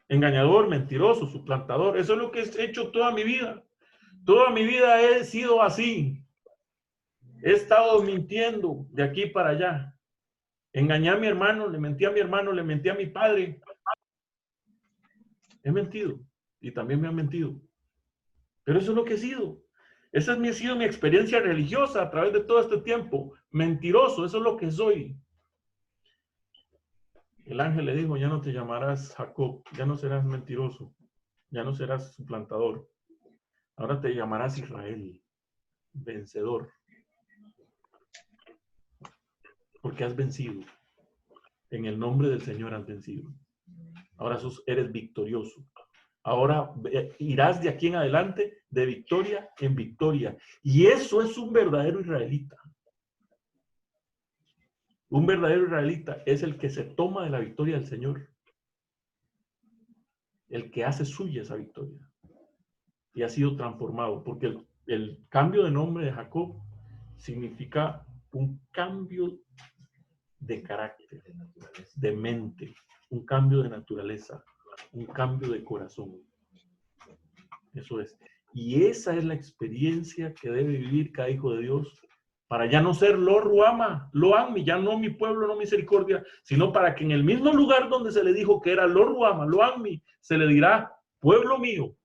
Engañador, mentiroso, suplantador. Eso es lo que he hecho toda mi vida. Toda mi vida he sido así. He estado mintiendo de aquí para allá. Engañé a mi hermano, le mentí a mi hermano, le mentí a mi padre. He mentido y también me han mentido. Pero eso es lo que he sido. Esa ha sido mi experiencia religiosa a través de todo este tiempo. Mentiroso, eso es lo que soy. El ángel le dijo, ya no te llamarás Jacob, ya no serás mentiroso, ya no serás suplantador. Ahora te llamarás Israel, vencedor. Porque has vencido. En el nombre del Señor has vencido. Ahora eres victorioso. Ahora irás de aquí en adelante de victoria en victoria. Y eso es un verdadero israelita. Un verdadero israelita es el que se toma de la victoria del Señor. El que hace suya esa victoria. Y ha sido transformado. Porque el cambio de nombre de Jacob significa un cambio de carácter, de mente, un cambio de naturaleza, un cambio de corazón. Eso es. Y esa es la experiencia que debe vivir cada hijo de Dios para ya no ser lo ruama, lo anmi, ya no mi pueblo, no misericordia, sino para que en el mismo lugar donde se le dijo que era lo ruama, lo anmi, se le dirá pueblo mío.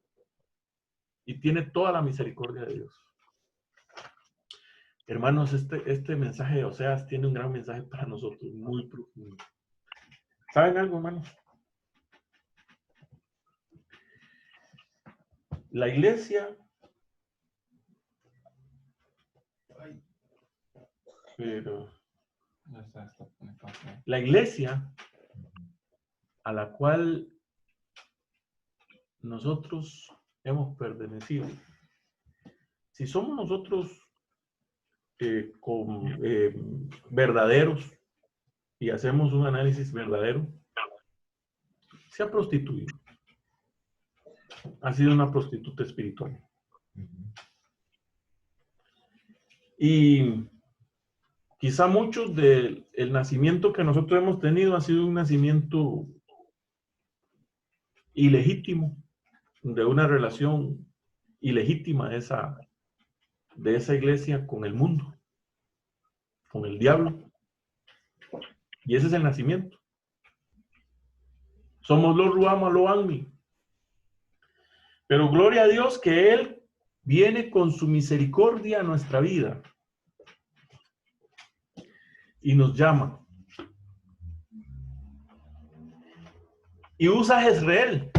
Y tiene toda la misericordia de Dios. Hermanos, este mensaje de Oseas tiene un gran mensaje para nosotros, muy profundo. ¿Saben algo, hermanos? La iglesia, la iglesia a la cual nosotros hemos pertenecido, si somos nosotros verdaderos y hacemos un análisis verdadero, se ha prostituido. Ha sido una prostituta espiritual. Y quizá muchos del nacimiento que nosotros hemos tenido ha sido un nacimiento ilegítimo, de una relación ilegítima de esa iglesia con el mundo, con el diablo. Y ese es el nacimiento. Somos los ruama, lo anmi. Pero gloria a Dios que Él viene con su misericordia a nuestra vida y nos llama. Y usa a Jezreel,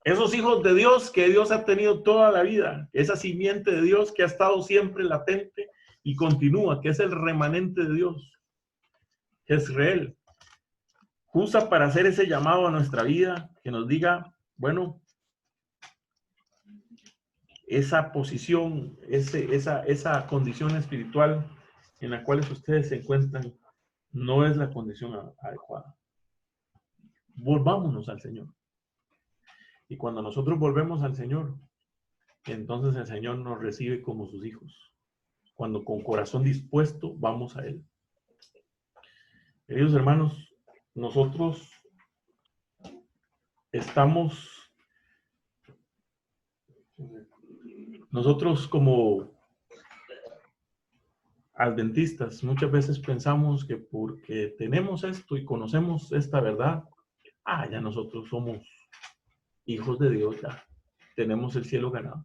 esos hijos de Dios que Dios ha tenido toda la vida, esa simiente de Dios que ha estado siempre latente y continúa, que es el remanente de Dios. Jezreel usa para hacer ese llamado a nuestra vida, que nos diga, bueno, esa posición, esa condición espiritual en la cual ustedes se encuentran, no es la condición adecuada. volvámonos al Señor. Y cuando nosotros volvemos al Señor, entonces el Señor nos recibe como sus hijos. Cuando con corazón dispuesto vamos a Él. Queridos hermanos, nosotros como adventistas muchas veces pensamos que porque tenemos esto y conocemos esta verdad, ya nosotros somos hijos de Dios, ya tenemos el cielo ganado.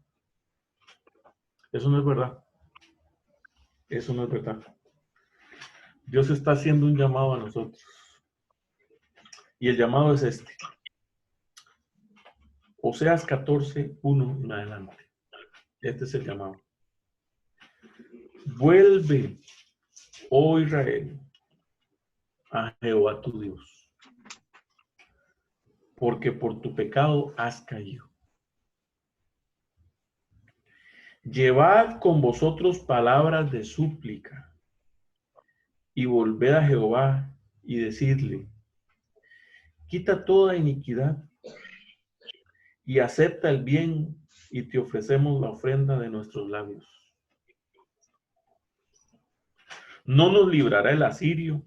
Eso no es verdad. Eso no es verdad. Dios está haciendo un llamado a nosotros. Y el llamado es este. Oseas 14:1 en adelante. Este es el llamado. Vuelve, oh Israel, a Jehová tu Dios, porque por tu pecado has caído. Llevad con vosotros palabras de súplica y volved a Jehová y decidle, quita toda iniquidad y acepta el bien y te ofrecemos la ofrenda de nuestros labios. No nos librará el asirio,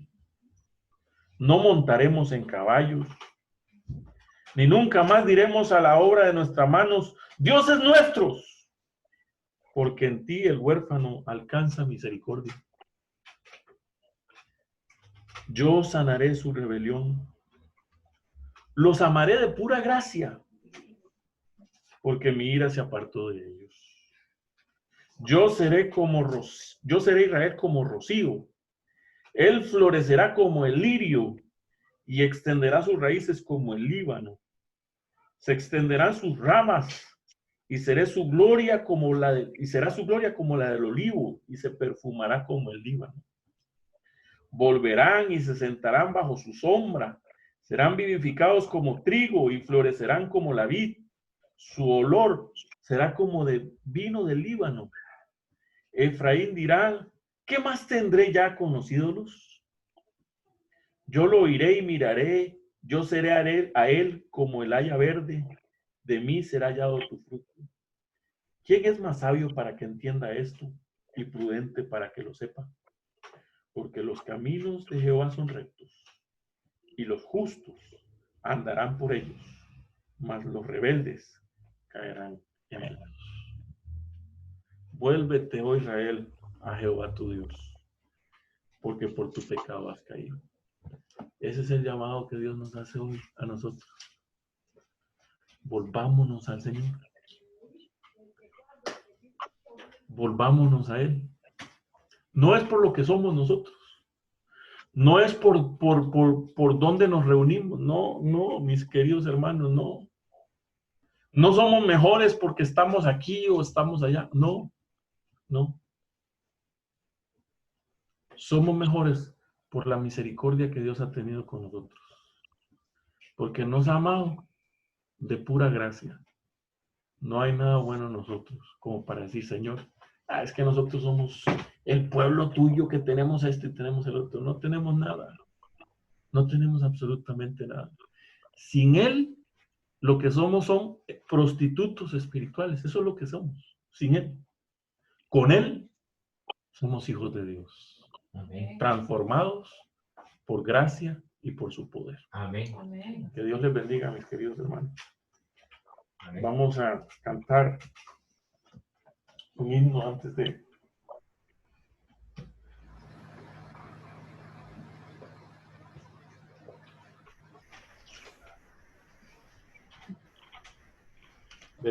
no montaremos en caballos, ni nunca más diremos a la obra de nuestras manos, dioses nuestros, porque en ti el huérfano alcanza misericordia. Yo sanaré su rebelión, los amaré de pura gracia, porque mi ira se apartó de ellos. Yo seré Israel como rocío. Él florecerá como el lirio y extenderá sus raíces como el Líbano. Se extenderán sus ramas y será su gloria como la del olivo y se perfumará como el Líbano. Volverán y se sentarán bajo su sombra. Serán vivificados como trigo y florecerán como la vid. Su olor será como de vino del Líbano. Efraín dirá, ¿qué más tendré ya conocidos? Yo lo oiré y miraré, yo seré a él como el haya verde, de mí será hallado tu fruto. ¿Quién es más sabio para que entienda esto y prudente para que lo sepa? Porque los caminos de Jehová son rectos y los justos andarán por ellos, mas los rebeldes caerán en ellos. Vuélvete, oh Israel, a Jehová tu Dios, porque por tu pecado has caído. Ese es el llamado que Dios nos hace hoy a nosotros. Volvámonos al Señor. Volvámonos a Él. No es por lo que somos nosotros. No es por dónde nos reunimos. No, mis queridos hermanos, no. No somos mejores porque estamos aquí o estamos allá. No. Somos mejores por la misericordia que Dios ha tenido con nosotros. Porque nos ha amado de pura gracia. No hay nada bueno en nosotros como para decir, Señor, es que nosotros somos el pueblo tuyo que tenemos y tenemos el otro. No tenemos nada. No tenemos absolutamente nada. Sin Él, lo que somos son prostitutos espirituales. Eso es lo que somos. Sin Él. Con Él, somos hijos de Dios. Amén. Transformados por gracia y por su poder. Amén. Amén. Que Dios les bendiga, mis queridos hermanos. Amén. Vamos a cantar un himno antes de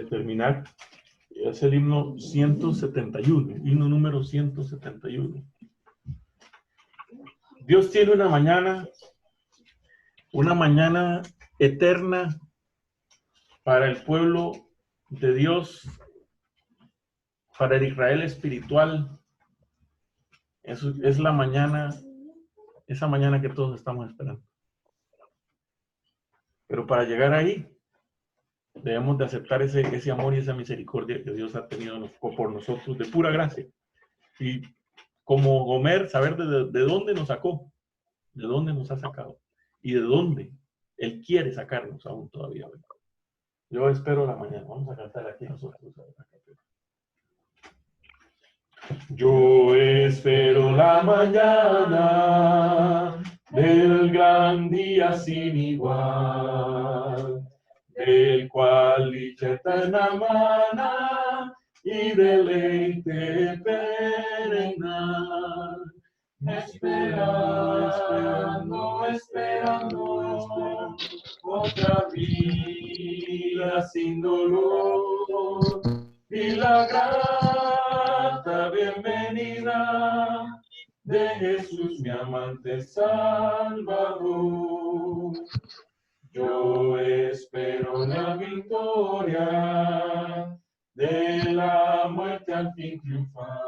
terminar. Es el himno 171, himno número 171. Dios tiene una mañana eterna para el pueblo de Dios, para el Israel espiritual. Es la mañana, esa mañana que todos estamos esperando. Pero para llegar ahí, debemos de aceptar ese amor y esa misericordia que Dios ha tenido por nosotros de pura gracia. Y como Gomer, saber de dónde nos sacó, de dónde nos ha sacado y de dónde Él quiere sacarnos aún todavía hoy. Yo espero la mañana. Vamos a cantar aquí nosotros. Yo espero la mañana del gran día sin igual, del cual dicha eterna mana y deleite perennal. Esperando otra vida sin dolor y la grata bienvenida de Jesús, mi amante Salvador. Yo espero la victoria de la muerte al fin triunfar.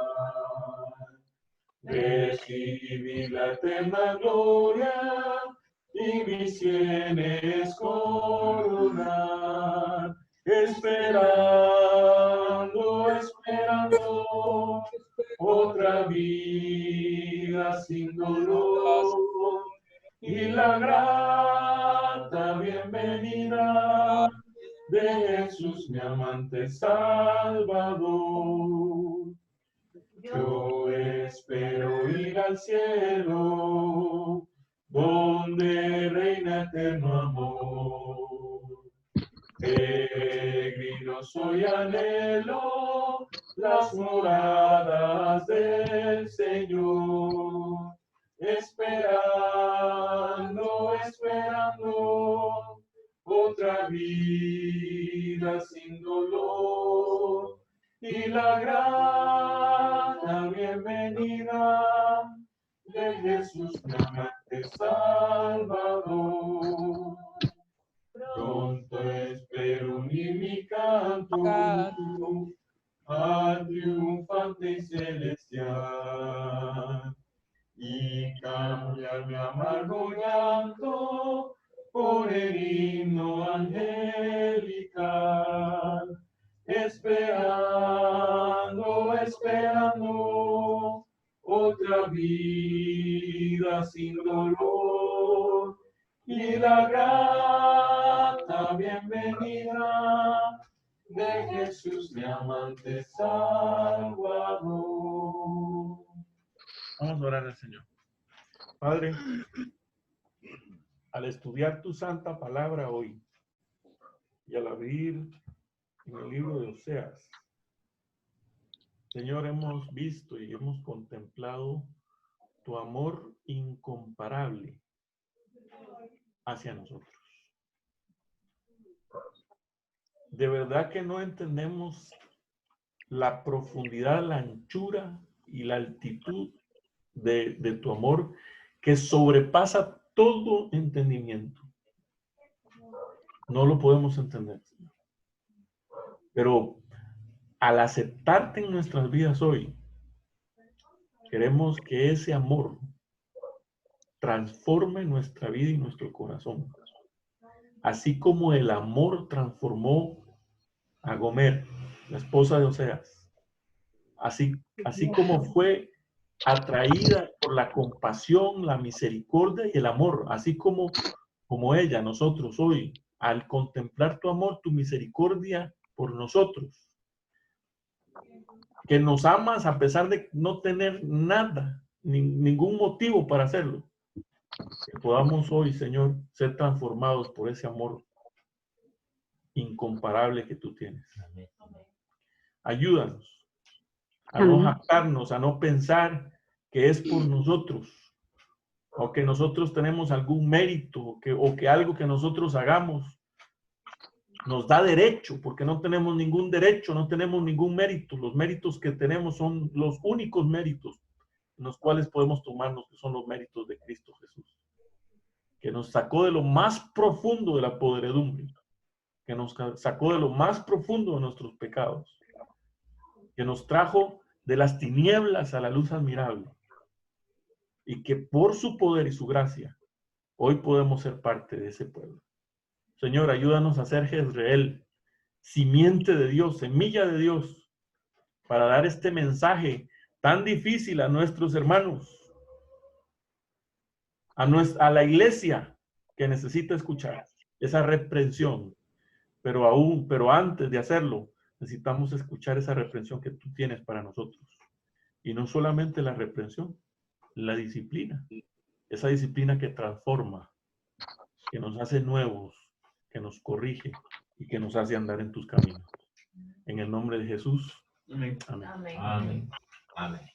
Recibir la eterna gloria y mis sienes coronar. Esperando otra vida sin dolor y la grata bienvenida de Jesús, mi amante Salvador. Yo espero ir al cielo, donde reina eterno amor. Peregrino soy, anhelo las moradas del Señor. Esperando otra vida sin dolor y la grata bienvenida de Jesús, mi amante Salvador. Pronto espero unir mi canto al triunfante y celestial y cambiar mi amargo llanto por el himno angelical. Esperando otra vida sin dolor y la grata bienvenida de Jesús, mi amante Salvador. Vamos a orar al Señor. Padre, al estudiar tu santa palabra hoy y al abrir en el libro de Oseas, Señor, hemos visto y hemos contemplado tu amor incomparable hacia nosotros. De verdad que no entendemos la profundidad, la anchura y la altitud de tu amor que sobrepasa todo entendimiento. No lo podemos entender, Señor. Pero al aceptarte en nuestras vidas hoy, queremos que ese amor transforme nuestra vida y nuestro corazón. Así como el amor transformó a Gomer, la esposa de Oseas. Así como fue atraída por la compasión, la misericordia y el amor. Así como ella, nosotros hoy, al contemplar tu amor, tu misericordia por nosotros, que nos amas a pesar de no tener nada, ningún motivo para hacerlo. Que podamos hoy, Señor, ser transformados por ese amor incomparable que tú tienes. Ayúdanos a no jactarnos, a no pensar que es por nosotros, o que nosotros tenemos algún mérito, o que algo que nosotros hagamos nos da derecho, porque no tenemos ningún derecho, no tenemos ningún mérito. Los méritos que tenemos son los únicos méritos en los cuales podemos tomarnos, que son los méritos de Cristo Jesús, que nos sacó de lo más profundo de la podredumbre, que nos sacó de lo más profundo de nuestros pecados, que nos trajo de las tinieblas a la luz admirable, y que por su poder y su gracia, hoy podemos ser parte de ese pueblo. Señor, ayúdanos a ser Jezreel, simiente de Dios, semilla de Dios, para dar este mensaje tan difícil a nuestros hermanos, a la iglesia que necesita escuchar esa reprensión, pero antes de hacerlo, necesitamos escuchar esa reprensión que tú tienes para nosotros. Y no solamente la reprensión, la disciplina. Esa disciplina que transforma, que nos hace nuevos, que nos corrige y que nos hace andar en tus caminos. En el nombre de Jesús. Amén. Amén. Amén.